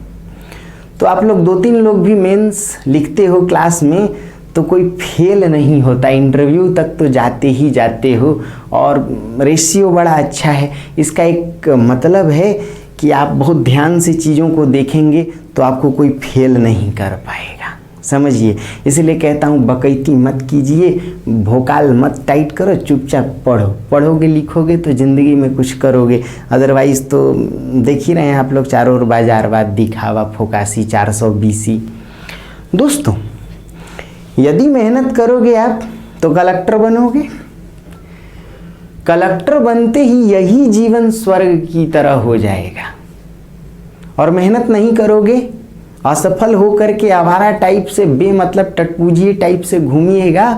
तो आप लोग 2-3 लोग भी मेंस लिखते हो क्लास में, तो कोई फेल नहीं होता, इंटरव्यू तक तो जाते ही जाते हो, और रेशियो बड़ा अच्छा है। इसका एक मतलब है कि आप बहुत ध्यान से चीज़ों को देखेंगे तो आपको कोई फेल नहीं कर पाएगा। समझिए। इसलिए कहता हूँ, बकैती मत कीजिए, भोकाल मत टाइट करो, चुपचाप पढ़ो। पढ़ोगे लिखोगे तो ज़िंदगी में कुछ करोगे। अदरवाइज़ तो देख ही रहे हैं आप लोग, चारों ओर बाजारवाद, दिखावा, फोकासी, 420। दोस्तों, यदि मेहनत करोगे आप तो कलेक्टर बनोगे। कलेक्टर बनते ही यही जीवन स्वर्ग की तरह हो जाएगा। और मेहनत नहीं करोगे, असफल होकर के आवारा टाइप से, बेमतलब टटपूजिए टाइप से घूमिएगा,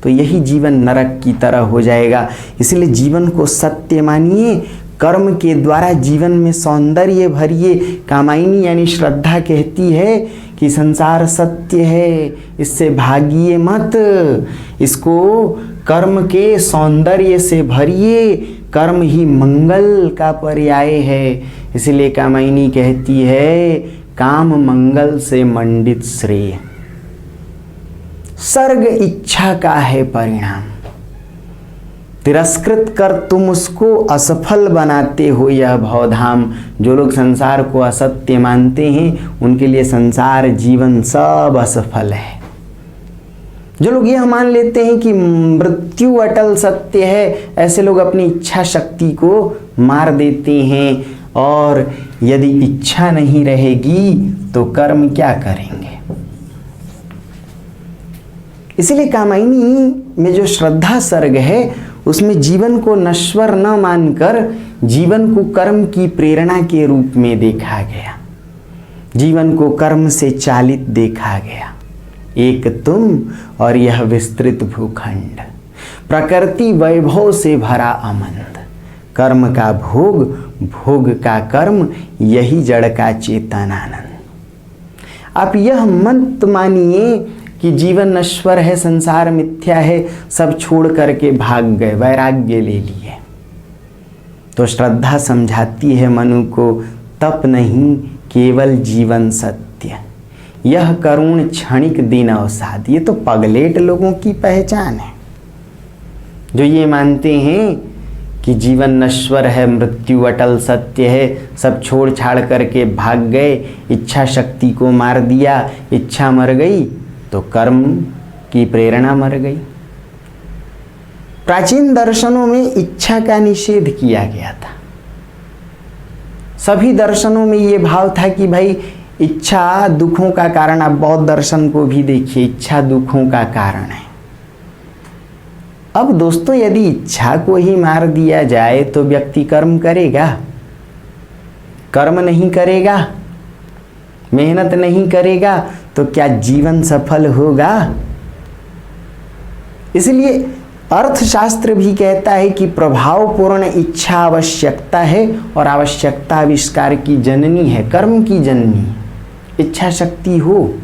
तो यही जीवन नरक की तरह हो जाएगा। इसलिए जीवन को सत्य मानिए, कर्म के द्वारा जीवन में सौंदर्य भरिए। कामायनी यानी श्रद्धा कहती है कि संसार सत्य है, इससे भागिए मत, इसको कर्म के सौंदर्य से भरिए। कर्म ही मंगल का पर्याय है। इसलिए कामायनी कहती है, काम मंगल से मंडित श्रेय, सर्ग इच्छा का है परिणाम। तिरस्कृत कर तुम उसको असफल बनाते हो यह भवधाम। जो लोग संसार को असत्य मानते हैं, उनके लिए संसार जीवन सब असफल है। जो लोग यह मान लेते हैं कि मृत्यु अटल सत्य है, ऐसे लोग अपनी इच्छा शक्ति को मार देते हैं, और यदि इच्छा नहीं रहेगी तो कर्म क्या करेंगे। इसलिए कामायनी में जो श्रद्धा सर्ग है, उसमें जीवन को नश्वर न मानकर जीवन को कर्म की प्रेरणा के रूप में देखा गया। जीवन को कर्म से चालित देखा गया। एक तुम और यह विस्तृत भूखंड, प्रकृति वैभव से भरा अमंद। कर्म का भोग, भोग का कर्म, यही जड़ का चेतनानंद। आप यह मत मानिए कि जीवन नश्वर है, संसार मिथ्या है, सब छोड़ करके भाग गए, वैराग्य ले लिए। तो श्रद्धा समझाती है मनु को, तप नहीं केवल जीवन सत्य, यह करुण क्षणिक दिन अवसाद। ये तो पगलेट लोगों की पहचान है। जो ये मानते हैं कि जीवन नश्वर है, मृत्यु अटल सत्य है, सब छोड़ छाड़ करके भाग गए, इच्छा शक्ति को मार दिया, इच्छा मर गई तो कर्म की प्रेरणा मर गई। प्राचीन दर्शनों में इच्छा का निषेध किया गया था। सभी दर्शनों में ये भाव था कि भाई इच्छा दुखों का कारण। आप बौद्ध दर्शन को भी देखिए, इच्छा दुखों का कारण है। अब दोस्तों, यदि इच्छा को ही मार दिया जाए तो व्यक्ति कर्म करेगा? कर्म नहीं करेगा, मेहनत नहीं करेगा तो क्या जीवन सफल होगा? इसलिए अर्थशास्त्र भी कहता है कि प्रभावपूर्ण इच्छा आवश्यकता है और आवश्यकता आविष्कार की जननी है, कर्म की जननी। इच्छा शक्ति हो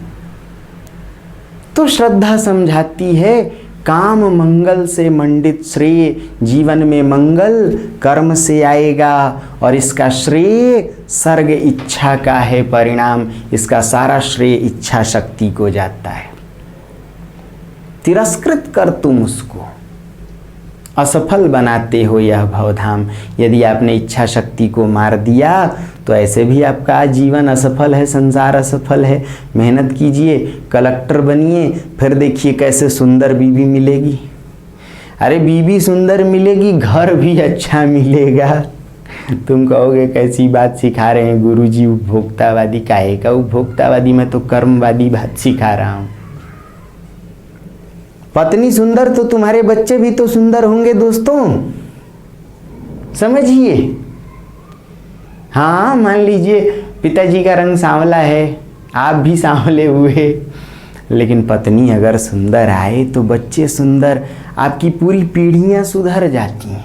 तो श्रद्धा समझाती है काम मंगल से मंडित श्रेय, जीवन में मंगल कर्म से आएगा और इसका श्रेय सर्ग इच्छा का है परिणाम। इसका सारा श्रेय इच्छा शक्ति को जाता है। तिरस्कृत कर तुम उसको, असफल बनाते हो यह भवधाम। यदि आपने इच्छा शक्ति को मार दिया तो ऐसे भी आपका जीवन असफल है, संसार असफल है। मेहनत कीजिए, कलेक्टर बनिए, फिर देखिए कैसे सुंदर बीवी मिलेगी। अरे बीवी सुंदर मिलेगी, घर भी अच्छा मिलेगा। तुम कहोगे कैसी बात सिखा रहे हैं गुरुजी, उपभोक्तावादी। काहे का उपभोक्तावादी, मैं तो कर्मवादी बात सिखा रहा हूँ। पत्नी सुंदर तो तुम्हारे बच्चे भी तो सुंदर होंगे दोस्तों, समझिए। हाँ, मान लीजिए पिताजी का रंग सांवला है, आप भी सांवले हुए, लेकिन पत्नी अगर सुंदर आए तो बच्चे सुंदर, आपकी पूरी पीढ़ियां सुधर जाती हैं।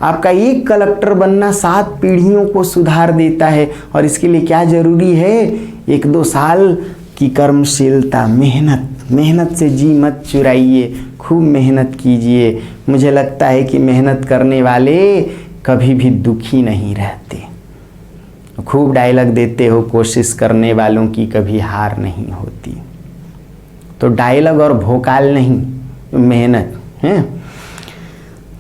आपका एक कलेक्टर बनना 7 पीढ़ियों को सुधार देता है। और इसके लिए क्या जरूरी है? 1-2 साल की कर्मशीलता, मेहनत से जी मत चुराइए, खूब मेहनत कीजिए। मुझे लगता है कि मेहनत करने वाले कभी भी दुखी नहीं रहते। खूब डायलॉग देते हो, कोशिश करने वालों की कभी हार नहीं होती। तो डायलॉग और भोकाल नहीं, मेहनत है।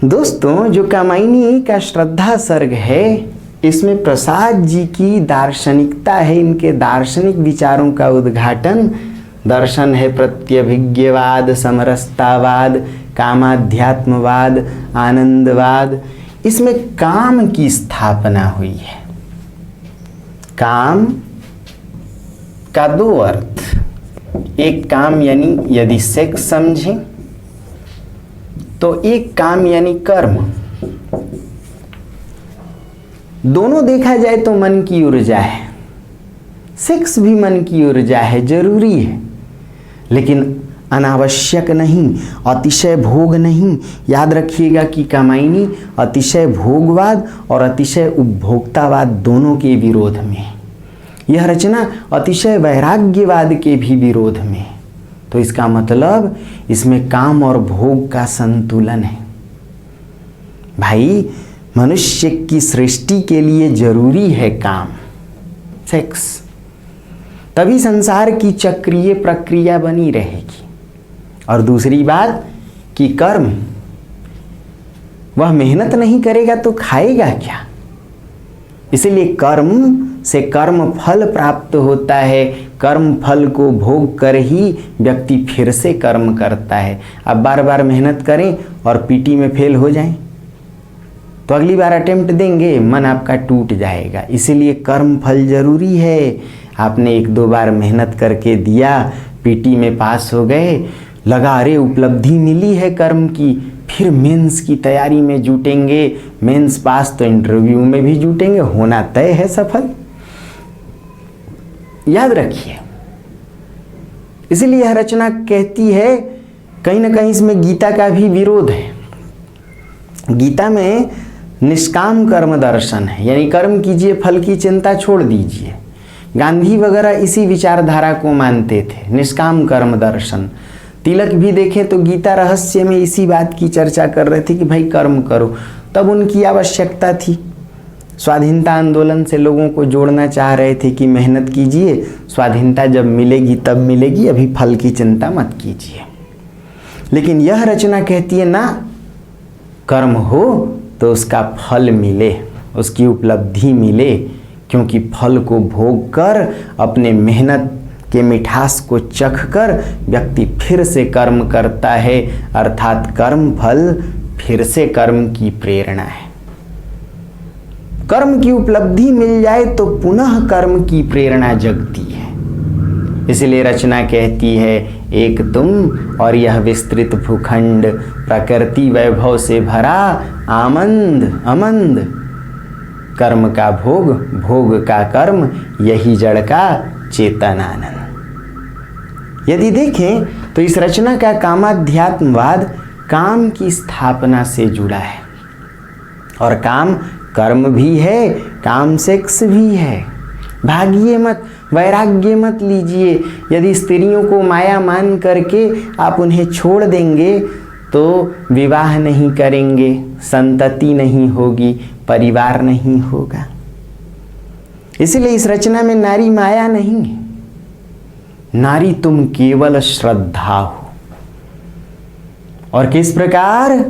दोस्तों, जो कामायनी का श्रद्धा सर्ग है, इसमें प्रसाद जी की दार्शनिकता है। इनके दार्शनिक विचारों का उद्घाटन दर्शन है प्रत्यभिज्ञवाद, समरसतावाद, कामाध्यात्मवाद, आनंदवाद। इसमें काम की स्थापना हुई है। काम का 2 अर्थ। एक काम यानी यदि सेक्स समझें तो एक काम यानी कर्म। दोनों देखा जाए तो मन की ऊर्जा है। सेक्स भी मन की ऊर्जा है, जरूरी है, लेकिन अनावश्यक नहीं, अतिशय भोग नहीं। याद रखिएगा कि कामायनी अतिशय भोगवाद और अतिशय उपभोक्तावाद दोनों के विरोध में है। यह रचना अतिशय वैराग्यवाद के भी विरोध में है। तो इसका मतलब इसमें काम और भोग का संतुलन है। भाई, मनुष्य की सृष्टि के लिए जरूरी है काम, सेक्स, तभी संसार की चक्रीय प्रक्रिया बनी रहेगी। और दूसरी बात कि कर्म, वह मेहनत नहीं करेगा तो खाएगा क्या? इसलिए कर्म से कर्म फल प्राप्त होता है। कर्म फल को भोग कर ही व्यक्ति फिर से कर्म करता है। अब बार बार मेहनत करें और पीटी में फेल हो जाएं तो अगली बार अटेम्प्ट देंगे, मन आपका टूट जाएगा। इसीलिए कर्म फल जरूरी है। आपने 1-2 बार मेहनत करके दिया, पीटी में पास हो गए, लगा अरे उपलब्धि मिली है कर्म की, फिर मेंस की तैयारी में जुटेंगे। मेंस पास तो इंटरव्यू में भी जुटेंगे, होना तय है सफल। याद रखिए। इसलिए यह रचना कहती है, कहीं ना कहीं इसमें गीता का भी विरोध है। गीता में निष्काम कर्म दर्शन है, यानी कर्म कीजिए, फल की चिंता छोड़ दीजिए। गांधी वगैरह इसी विचारधारा को मानते थे, निष्काम कर्म दर्शन। तिलक भी देखें तो गीता रहस्य में इसी बात की चर्चा कर रहे थे कि भाई कर्म करो। तब उनकी आवश्यकता थी, स्वाधीनता आंदोलन से लोगों को जोड़ना चाह रहे थे कि मेहनत कीजिए, स्वाधीनता जब मिलेगी तब मिलेगी, अभी फल की चिंता मत कीजिए। लेकिन यह रचना कहती है ना, कर्म हो तो उसका फल मिले, उसकी उपलब्धि मिले, क्योंकि फल को भोग कर अपने मेहनत के मिठास को चख कर व्यक्ति फिर से कर्म करता है, अर्थात कर्म फल फिर से कर्म की प्रेरणा है। कर्म की उपलब्धि मिल जाए तो पुनः कर्म की प्रेरणा जगती है। इसलिए रचना कहती है, एक तुम और यह विस्तृत भूखंड, प्रकृति वैभव से भरा आमंद अमंद, कर्म का भोग, भोग का कर्म, यही जड़ का चेतन आनंद। यदि देखें तो इस रचना का कामाध्यात्मवाद काम की स्थापना से जुड़ा है, और काम कर्म भी है, काम सेक्स भी है। भागिए मत, वैराग्य मत लीजिए। यदि स्त्रियों को माया मान करके आप उन्हें छोड़ देंगे तो विवाह नहीं करेंगे, संतति नहीं होगी, परिवार नहीं होगा। इसलिए इस रचना में नारी माया नहीं है, नारी तुम केवल श्रद्धा हो। और किस प्रकार?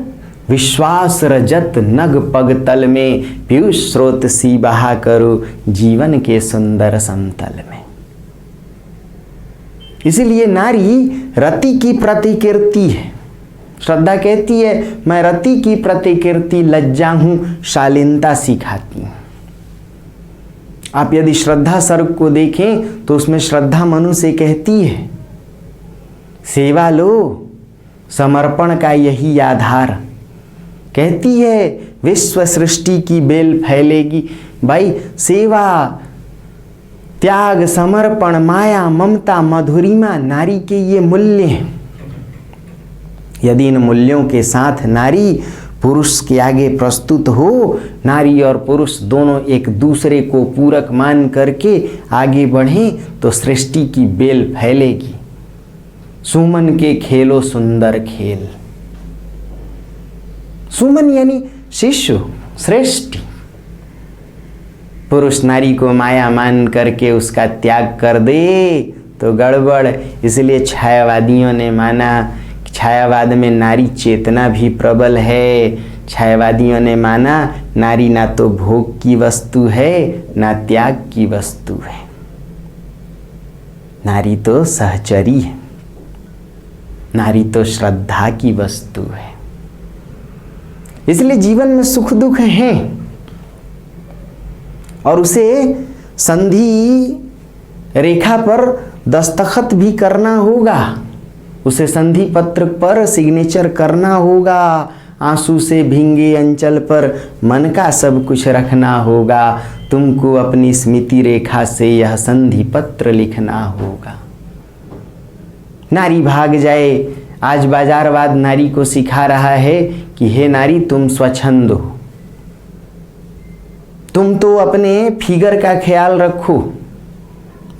विश्वास रजत नग पग तल में, पीयूष स्रोत सी बहा करो जीवन के सुंदर समतल में। इसीलिए नारी रति की प्रतिकृति है। श्रद्धा कहती है, मैं रति की प्रतिकृति, लज्जा हूं, शालीनता सिखाती हूं। आप यदि श्रद्धा सर्ग को देखें तो उसमें श्रद्धा मनु से कहती है, सेवा लो, समर्पण का यही आधार। कहती है विश्व सृष्टि की बेल फैलेगी। भाई सेवा, त्याग, समर्पण, माया, ममता, मधुरिमा, नारी के ये मूल्य हैं। यदि इन मूल्यों के साथ नारी पुरुष के आगे प्रस्तुत हो, नारी और पुरुष दोनों एक दूसरे को पूरक मान करके आगे बढ़ें तो सृष्टि की बेल फैलेगी। सुमन के खेलो सुंदर खेल। सुमन यानी शिशु, श्रेष्ठी। पुरुष नारी को माया मान करके उसका त्याग कर दे तो गड़बड़। इसलिए छायावादियों ने माना, छायावाद में नारी चेतना भी प्रबल है। छायावादियों ने माना नारी ना तो भोग की वस्तु है, ना त्याग की वस्तु है, नारी तो सहचरी है, नारी तो श्रद्धा की वस्तु है। इसलिए जीवन में सुख दुख हैं और उसे संधि रेखा पर दस्तखत भी करना होगा, उसे संधि पत्र पर सिग्नेचर करना होगा। आंसू से भींगे अंचल पर मन का सब कुछ रखना होगा। तुमको अपनी स्मृति रेखा से यह संधि पत्र लिखना होगा। नारी भाग जाए, आज बाजारवाद नारी को सिखा रहा है कि हे नारी तुम स्वच्छंद हो, तुम तो अपने फिगर का ख्याल रखो,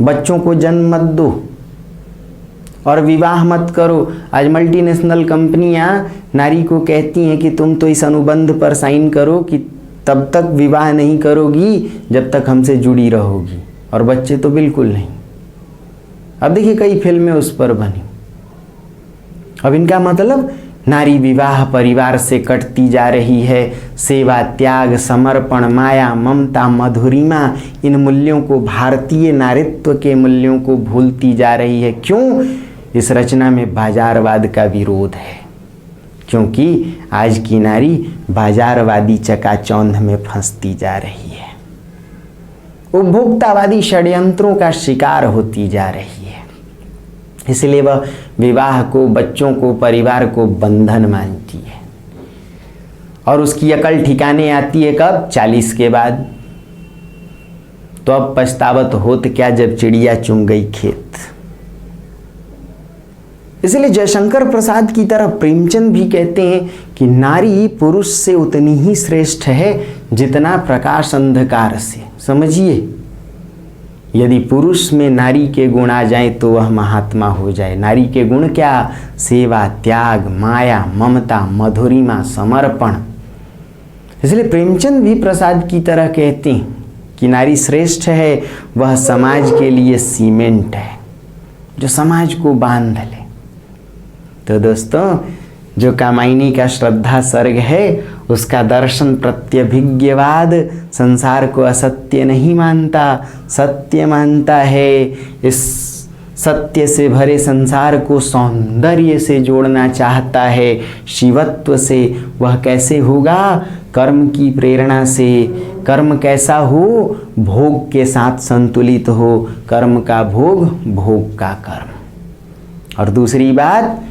बच्चों को जन्म मत दो और विवाह मत करो। आज मल्टीनेशनल कंपनियां नारी को कहती हैं कि तुम तो इस अनुबंध पर साइन करो कि तब तक विवाह नहीं करोगी जब तक हमसे जुड़ी रहोगी, और बच्चे तो बिल्कुल नहीं। अब देखिए कई फिल्में उस पर बनी। अब इनका मतलब नारी विवाह परिवार से कटती जा रही है। सेवा, त्याग, समर्पण, माया, ममता, मधुरिमा, इन मूल्यों को, भारतीय नारीत्व के मूल्यों को भूलती जा रही है। क्यों? इस रचना में बाजारवाद का विरोध है, क्योंकि आज की नारी बाजारवादी चकाचौंध में फंसती जा रही है, उपभोक्तावादी षड्यंत्रों का शिकार होती जा रही है। इसलिए वह विवाह को, बच्चों को, परिवार को बंधन मानती है, और उसकी अकल ठिकाने आती है कब? 40 के बाद। तो अब पछतावत होत क्या जब चिड़िया चुन गई खेत। इसलिए जयशंकर प्रसाद की तरह प्रेमचंद भी कहते हैं कि नारी पुरुष से उतनी ही श्रेष्ठ है जितना प्रकाश अंधकार से। समझिए, यदि पुरुष में नारी के गुण आ जाए तो वह महात्मा हो जाए। नारी के गुण क्या? सेवा, त्याग, माया, ममता, मधुरिमा, समर्पण। इसलिए प्रेमचंद भी प्रसाद की तरह कहते हैं कि नारी श्रेष्ठ है, वह समाज के लिए सीमेंट है जो समाज को बांध ले। तो दोस्तों, जो कामायनी का श्रद्धा सर्ग है उसका दर्शन प्रत्यभिज्ञवाद संसार को असत्य नहीं मानता, सत्य मानता है। इस सत्य से भरे संसार को सौंदर्य से जोड़ना चाहता है, शिवत्व से। वह कैसे होगा? कर्म की प्रेरणा से। कर्म कैसा हो? भोग के साथ संतुलित हो। कर्म का भोग, भोग का कर्म। और दूसरी बात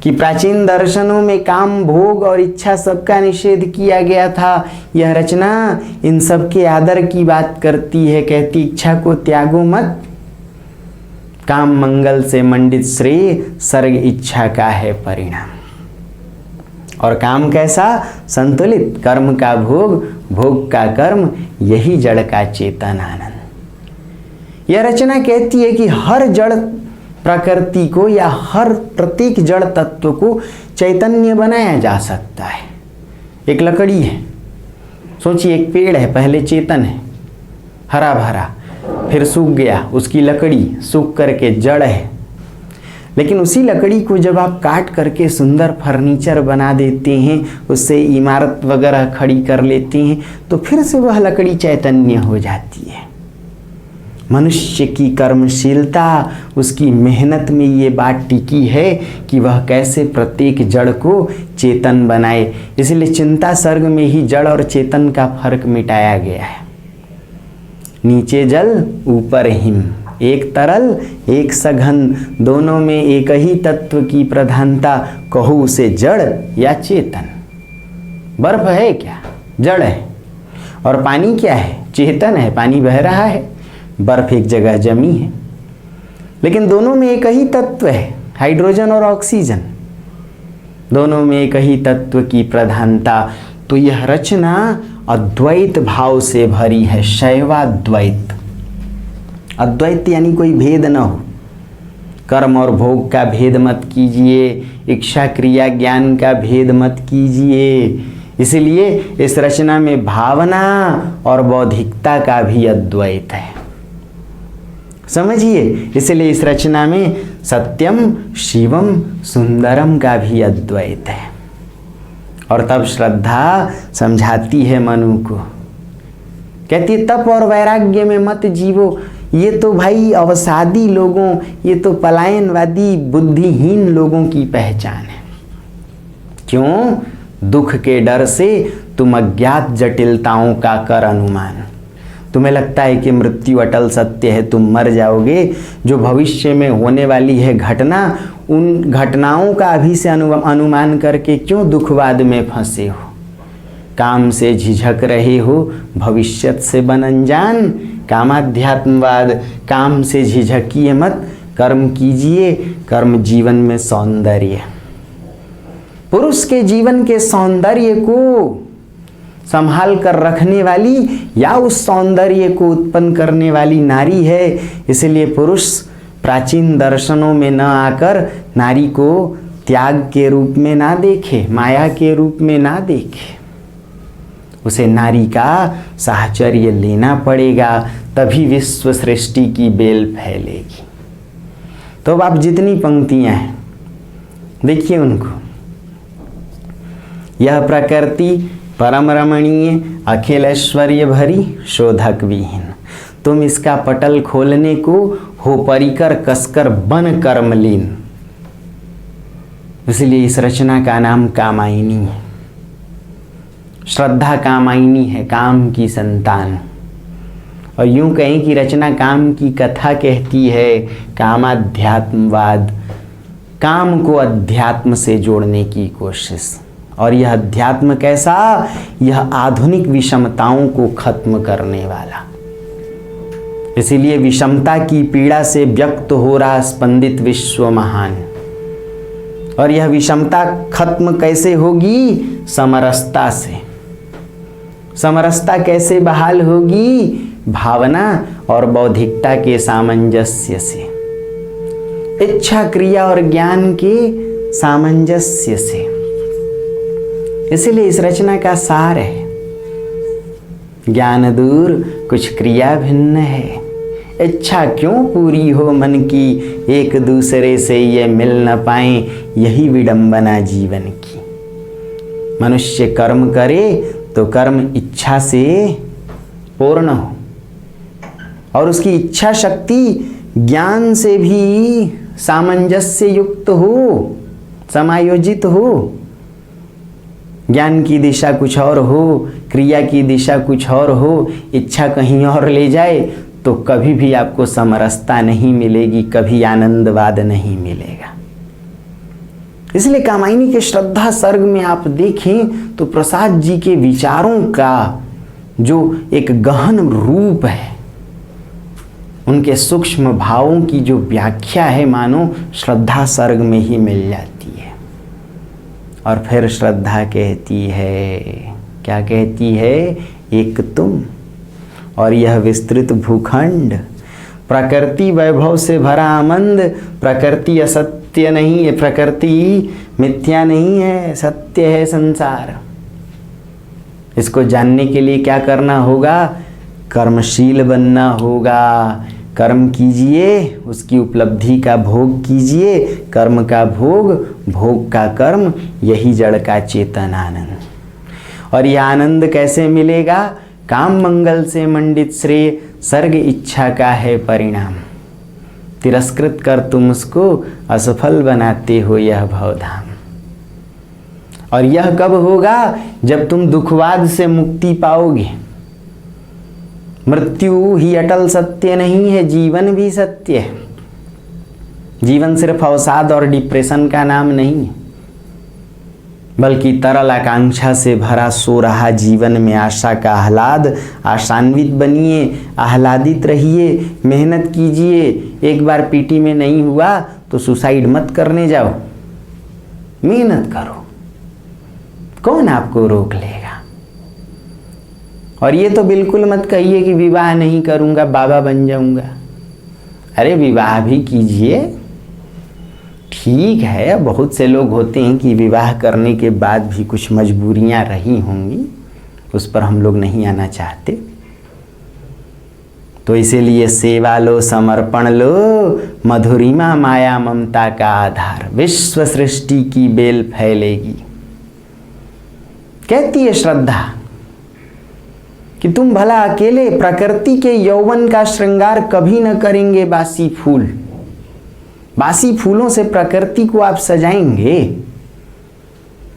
कि प्राचीन दर्शनों में काम, भोग और इच्छा सबका निषेध किया गया था। यह रचना इन सब के आदर की बात करती है। कहती इच्छा को त्यागो मत, काम मंगल से मंडित श्रेय, सर्ग इच्छा का है परिणाम। और काम कैसा? संतुलित। कर्म का भोग, भोग का कर्म, यही जड़ का चेतन आनंद। यह रचना कहती है कि हर जड़ प्रकृति को या हर प्रत्येक जड़ तत्व को चैतन्य बनाया जा सकता है। एक लकड़ी है, सोचिए एक पेड़ है, पहले चेतन है, हरा भरा, फिर सूख गया, उसकी लकड़ी सूख करके जड़ है। लेकिन उसी लकड़ी को जब आप काट करके सुंदर फर्नीचर बना देते हैं, उससे इमारत वगैरह खड़ी कर लेते हैं, तो फिर से वह लकड़ी चैतन्य हो जाती है। मनुष्य की कर्मशीलता, उसकी मेहनत में ये बात टिकी है कि वह कैसे प्रत्येक जड़ को चेतन बनाए। इसलिए चिंता सर्ग में ही जड़ और चेतन का फर्क मिटाया गया है। नीचे जल, ऊपर हिम, एक तरल एक सघन, दोनों में एक ही तत्व की प्रधानता, कहो उसे जड़ या चेतन। बर्फ है क्या? जड़ है। और पानी क्या है? चेतन है। पानी बह रहा है, बर्फ एक जगह जमी है, लेकिन दोनों में एक ही तत्व है, हाइड्रोजन और ऑक्सीजन, दोनों में एक ही तत्व की प्रधानता। तो यह रचना अद्वैत भाव से भरी है, शैवाद्वैत। अद्वैत यानी कोई भेद न हो। कर्म और भोग का भेद मत कीजिए, इच्छा क्रिया ज्ञान का भेद मत कीजिए। इसलिए इस रचना में भावना और बौद्धिकता का भी अद्वैत है, समझिए। इसलिए इस रचना में सत्यम शिवम सुंदरम का भी अद्वैत है। और तब श्रद्धा समझाती है मनु को, कहती है तप और वैराग्य में मत जीवो। ये तो भाई अवसादी लोगों, ये तो पलायनवादी बुद्धिहीन लोगों की पहचान है। क्यों? दुख के डर से तुम अज्ञात जटिलताओं का कर अनुमान। तुम्हें लगता है कि मृत्यु अटल सत्य है, तुम मर जाओगे। जो भविष्य में होने वाली है घटना, उन घटनाओं का अभी से अनुमान करके क्यों दुखवाद में फंसे हो? काम से झिझक रहे हो, भविष्यत से बन अनजान। कामाध्यात्मवाद, काम से झिझकिए मत, कर्म कीजिए। कर्म जीवन में सौंदर्य, पुरुष के जीवन के सौंदर्य को संभाल कर रखने वाली या उस सौंदर्य को उत्पन्न करने वाली नारी है। इसलिए पुरुष प्राचीन दर्शनों में न आकर नारी को त्याग के रूप में ना देखे, माया के रूप में ना देखे। उसे नारी का साहचर्य लेना पड़ेगा, तभी विश्व सृष्टि की बेल फैलेगी। तो अब आप जितनी पंक्तियां हैं देखिए उनको। यह प्रकृति परम रमणीय, अखिल ऐश्वर्य भरी, शोधक विहीन। तुम इसका पटल खोलने को हो परिकर कसकर बन कर्मलीन। इसलिए इस रचना का नाम कामायनी है। श्रद्धा कामायनी है, काम की संतान। और यूं कहें कि रचना काम की कथा कहती है। कामाध्यात्मवाद, काम को अध्यात्म से जोड़ने की कोशिश। और यह अध्यात्म कैसा? यह आधुनिक विषमताओं को खत्म करने वाला। इसीलिए विषमता की पीड़ा से व्यक्त हो रहा स्पंदित विश्व महान। और यह विषमता खत्म कैसे होगी? समरसता से। समरसता कैसे बहाल होगी? भावना और बौद्धिकता के सामंजस्य से, इच्छा क्रिया और ज्ञान के सामंजस्य से। इसलिए इस रचना का सार है, ज्ञान दूर कुछ क्रिया भिन्न है। इच्छा क्यों पूरी हो मन की, एक दूसरे से ये मिल न पाए, यही विडंबना जीवन की। मनुष्य कर्म करे तो कर्म इच्छा से पूर्ण हो, और उसकी इच्छा शक्ति ज्ञान से भी सामंजस्य युक्त हो, समायोजित हो। ज्ञान की दिशा कुछ और हो, क्रिया की दिशा कुछ और हो, इच्छा कहीं और ले जाए तो कभी भी आपको समरसता नहीं मिलेगी, कभी आनंदवाद नहीं मिलेगा। इसलिए कामायनी के श्रद्धा सर्ग में आप देखें तो प्रसाद जी के विचारों का जो एक गहन रूप है, उनके सूक्ष्म भावों की जो व्याख्या है, मानो श्रद्धा सर्ग में ही मिल जाती है। और फिर श्रद्धा कहती है, क्या कहती है? एक तुम और यह विस्तृत भूखंड, प्रकृति वैभव से भरा आनंद। प्रकृति असत्य नहीं है, प्रकृति मिथ्या नहीं है, सत्य है संसार। इसको जानने के लिए क्या करना होगा? कर्मशील बनना होगा। कर्म कीजिए, उसकी उपलब्धि का भोग कीजिए। कर्म का भोग, भोग का कर्म, यही जड़ का चेतन आनंद। और यह आनंद कैसे मिलेगा? काम मंगल से मंडित श्रेय, सर्ग इच्छा का है परिणाम। तिरस्कृत कर तुम उसको असफल बनाते हो यह भवधाम। और यह कब होगा? जब तुम दुखवाद से मुक्ति पाओगे। मृत्यु ही अटल सत्य नहीं है, जीवन भी सत्य है। जीवन सिर्फ अवसाद और डिप्रेशन का नाम नहीं है, बल्कि तरल आकांक्षा से भरा सो रहा जीवन में आशा का आह्लाद। आशान्वित बनिए, आह्लादित रहिए, मेहनत कीजिए। एक बार पीटी में नहीं हुआ तो सुसाइड मत करने जाओ, मेहनत करो, कौन आपको रोक लेगा। और ये तो बिल्कुल मत कहिए कि विवाह नहीं करूंगा, बाबा बन जाऊंगा। अरे विवाह भी कीजिए, ठीक है। बहुत से लोग होते हैं कि विवाह करने के बाद भी कुछ मजबूरियां रही होंगी, उस पर हम लोग नहीं आना चाहते। तो इसीलिए सेवा लो, समर्पण लो, मधुरिमा माया ममता का आधार, विश्व सृष्टि की बेल फैलेगी। कहती है श्रद्धा कि तुम भला अकेले प्रकृति के यौवन का श्रृंगार कभी न करेंगे। बासी फूल, बासी फूलों से प्रकृति को आप सजाएंगे।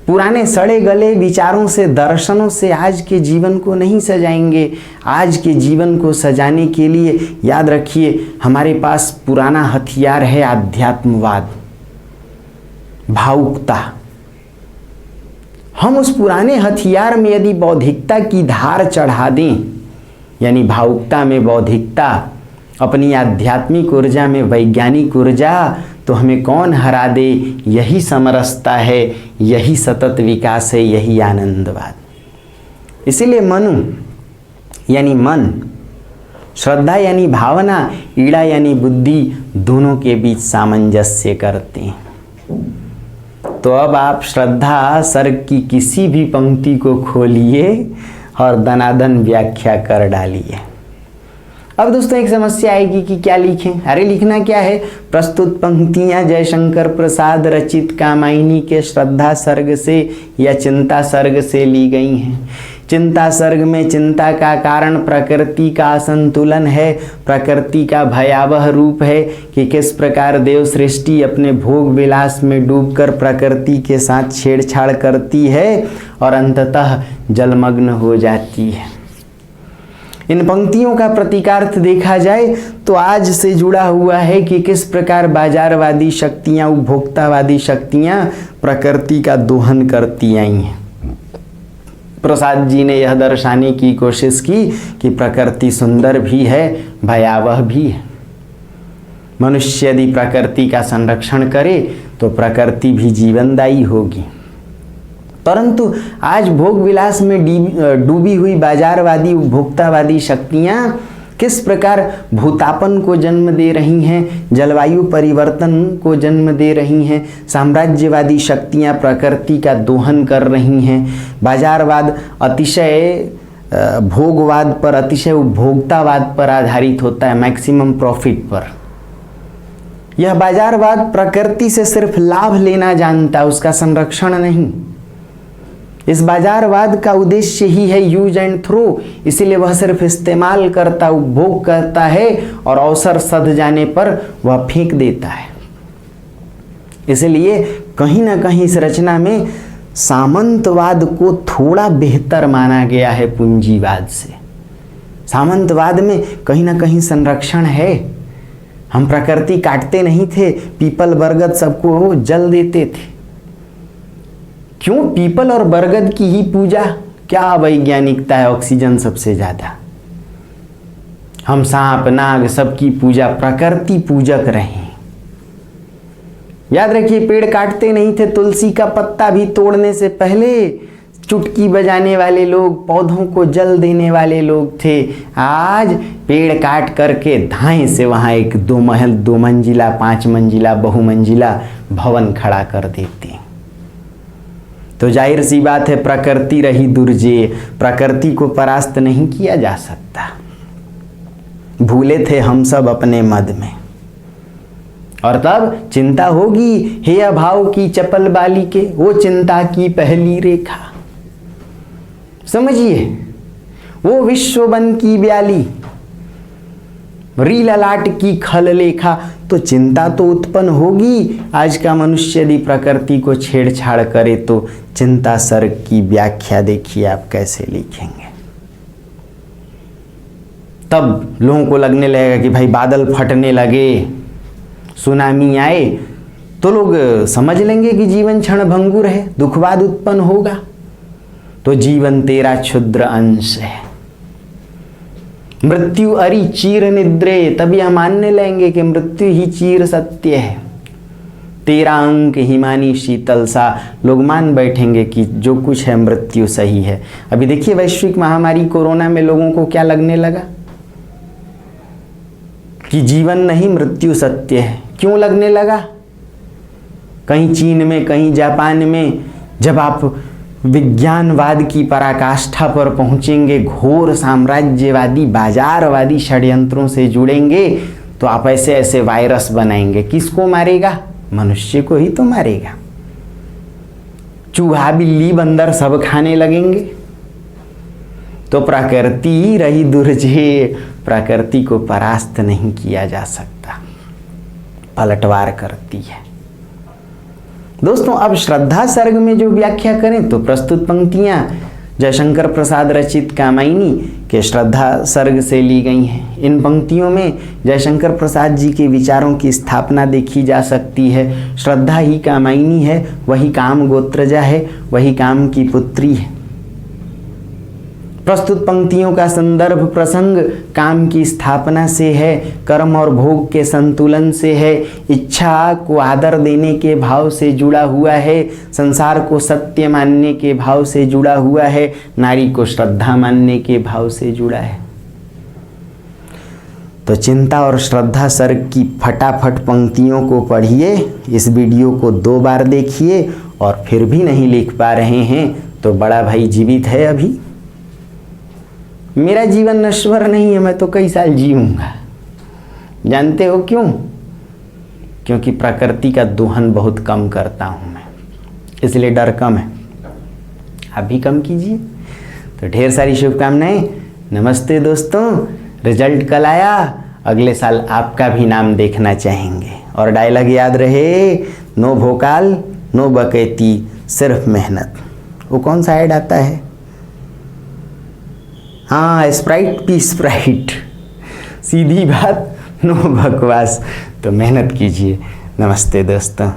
पुराने सड़े गले विचारों से, दर्शनों से आज के जीवन को नहीं सजाएंगे। आज के जीवन को सजाने के लिए याद रखिए, हमारे पास पुराना हथियार है आध्यात्मवाद, भावुकता। हम उस पुराने हथियार में यदि बौद्धिकता की धार चढ़ा दें, यानी भावुकता में बौद्धिकता, अपनी आध्यात्मिक ऊर्जा में वैज्ञानिक ऊर्जा, तो हमें कौन हरा दे। यही समरसता है, यही सतत विकास है, यही आनंदवाद। इसीलिए मनु यानी मन, श्रद्धा यानी भावना, ईड़ा यानी बुद्धि, दोनों के बीच सामंजस्य करते हैं। तो अब आप श्रद्धा सर्ग की किसी भी पंक्ति को खोलिए और दनादन व्याख्या कर डालिए। अब दोस्तों एक समस्या आएगी कि क्या लिखें। अरे लिखना क्या है? प्रस्तुत पंक्तियां जयशंकर प्रसाद रचित कामायनी के श्रद्धा सर्ग से या चिंता सर्ग से ली गई हैं। चिंता सर्ग में चिंता का कारण प्रकृति का असंतुलन है, प्रकृति का भयावह रूप है कि किस प्रकार देव सृष्टि अपने भोग विलास में डूबकर प्रकृति के साथ छेड़छाड़ करती है और अंततः जलमग्न हो जाती है। इन पंक्तियों का प्रतीकार्थ देखा जाए तो आज से जुड़ा हुआ है कि किस प्रकार बाजारवादी शक्तियां, उपभोक्तावादी शक्तियां प्रकृति का दोहन करती आई हैं। प्रसाद जी ने यह दर्शाने की कोशिश की कि प्रकृति सुंदर भी है, भयावह भी है। मनुष्य यदि प्रकृति का संरक्षण करे तो प्रकृति भी जीवनदायी होगी। परंतु आज भोग विलास में डूबी हुई बाजारवादी उपभोक्तावादी शक्तियां किस प्रकार भूतापन को जन्म दे रही हैं, जलवायु परिवर्तन को जन्म दे रही हैं, साम्राज्यवादी शक्तियां प्रकृति का दोहन कर रही हैं, बाजारवाद अतिशय भोगवाद पर, अतिशय उपभोक्तावाद पर आधारित होता है, मैक्सिमम प्रॉफिट पर। यह बाजारवाद प्रकृति से सिर्फ लाभ लेना जानता है, उसका संरक्षण नहीं। इस बाजारवाद का उद्देश्य ही है यूज एंड थ्रो, इसीलिए वह सिर्फ इस्तेमाल करता, उपभोग करता है और अवसर सध जाने पर वह फेंक देता है। इसलिए कहीं ना कहीं इस रचना में सामंतवाद को थोड़ा बेहतर माना गया है पूंजीवाद से। सामंतवाद में कहीं ना कहीं संरक्षण है। हम प्रकृति काटते नहीं थे, पीपल बरगद सबको जल देते थे। क्यों? पीपल और बरगद की ही पूजा, क्या वैज्ञानिकता है? ऑक्सीजन सबसे ज्यादा। हम सांप नाग सबकी पूजा, प्रकृति पूजक रहे। याद रखिए, पेड़ काटते नहीं थे, तुलसी का पत्ता भी तोड़ने से पहले चुटकी बजाने वाले लोग, पौधों को जल देने वाले लोग थे। आज पेड़ काट करके धाएं से वहां एक 2 महल, 2 मंजिला, 5 मंजिला, बहुमंजिला भवन खड़ा कर देते हैं। तो जाहिर सी बात है, प्रकृति रही दुर्जेय, प्रकृति को परास्त नहीं किया जा सकता। भूले थे हम सब अपने मद में। और तब चिंता होगी, हे अभाव की चपल बाली के, वो चिंता की पहली रेखा। समझिए, वो विश्व बन की ब्याली, री ललाट की खल लेखा। तो चिंता तो उत्पन्न होगी। आज का मनुष्य यदि प्रकृति को छेड़छाड़ करे तो चिंता सर्ग की व्याख्या देखिए आप कैसे लिखेंगे। तब लोगों को लगने लगेगा कि भाई बादल फटने लगे, सुनामी आए, तो लोग समझ लेंगे कि जीवन क्षणभंगुर है, दुखवाद उत्पन्न होगा। तो जीवन तेरा क्षुद्र अंश है, मृत्यु अरि चीर निद्रे, तभी हम मानने लेंगे कि मृत्यु ही चीर सत्य है। तेरा अंक हिमानी शीतल सा, लोग मान बैठेंगे कि जो कुछ है मृत्यु सही है। अभी देखिए, वैश्विक महामारी कोरोना में लोगों को क्या लगने लगा कि जीवन नहीं मृत्यु सत्य है। क्यों लगने लगा? कहीं चीन में, कहीं जापान में जब आप विज्ञानवाद की पराकाष्ठा पर पहुंचेंगे, घोर साम्राज्यवादी बाजारवादी षड्यंत्रों से जुड़ेंगे, तो आप ऐसे ऐसे वायरस बनाएंगे। किसको मारेगा? मनुष्य को ही तो मारेगा। चूहा बिल्ली बंदर सब खाने लगेंगे। तो प्रकृति रही दुर्जेय, प्रकृति को परास्त नहीं किया जा सकता, पलटवार करती है। दोस्तों, अब श्रद्धा सर्ग में जो व्याख्या करें तो प्रस्तुत पंक्तियां जयशंकर प्रसाद रचित कामायनी के श्रद्धा सर्ग से ली गई हैं। इन पंक्तियों में जयशंकर प्रसाद जी के विचारों की स्थापना देखी जा सकती है। श्रद्धा ही कामायनी है, वही काम गोत्रजा है, वही काम की पुत्री है। प्रस्तुत पंक्तियों का संदर्भ प्रसंग काम की स्थापना से है, कर्म और भोग के संतुलन से है, इच्छा को आदर देने के भाव से जुड़ा हुआ है, संसार को सत्य मानने के भाव से जुड़ा हुआ है, नारी को श्रद्धा मानने के भाव से जुड़ा है। तो चिंता और श्रद्धा सर्ग की फटाफट पंक्तियों को पढ़िए, इस वीडियो को 2 बार देखिए, और फिर भी नहीं लिख पा रहे हैं तो बड़ा भाई जीवित है अभी। मेरा जीवन नश्वर नहीं है, मैं तो कई साल जीऊंगा। जानते हो क्यों? क्योंकि प्रकृति का दोहन बहुत कम करता हूं मैं, इसलिए डर कम है। आप भी कम कीजिए। तो ढेर सारी शुभकामनाएं। नमस्ते दोस्तों, रिजल्ट कल आया, अगले साल आपका भी नाम देखना चाहेंगे। और डायलॉग याद रहे, नो भोकाल नो बकैती, सिर्फ मेहनत। वो कौन सा ऐड आता है? हाँ, स्प्राइट पी स्प्राइट। सीधी बात, नो बकवास। तो मेहनत कीजिए। नमस्ते दोस्तों।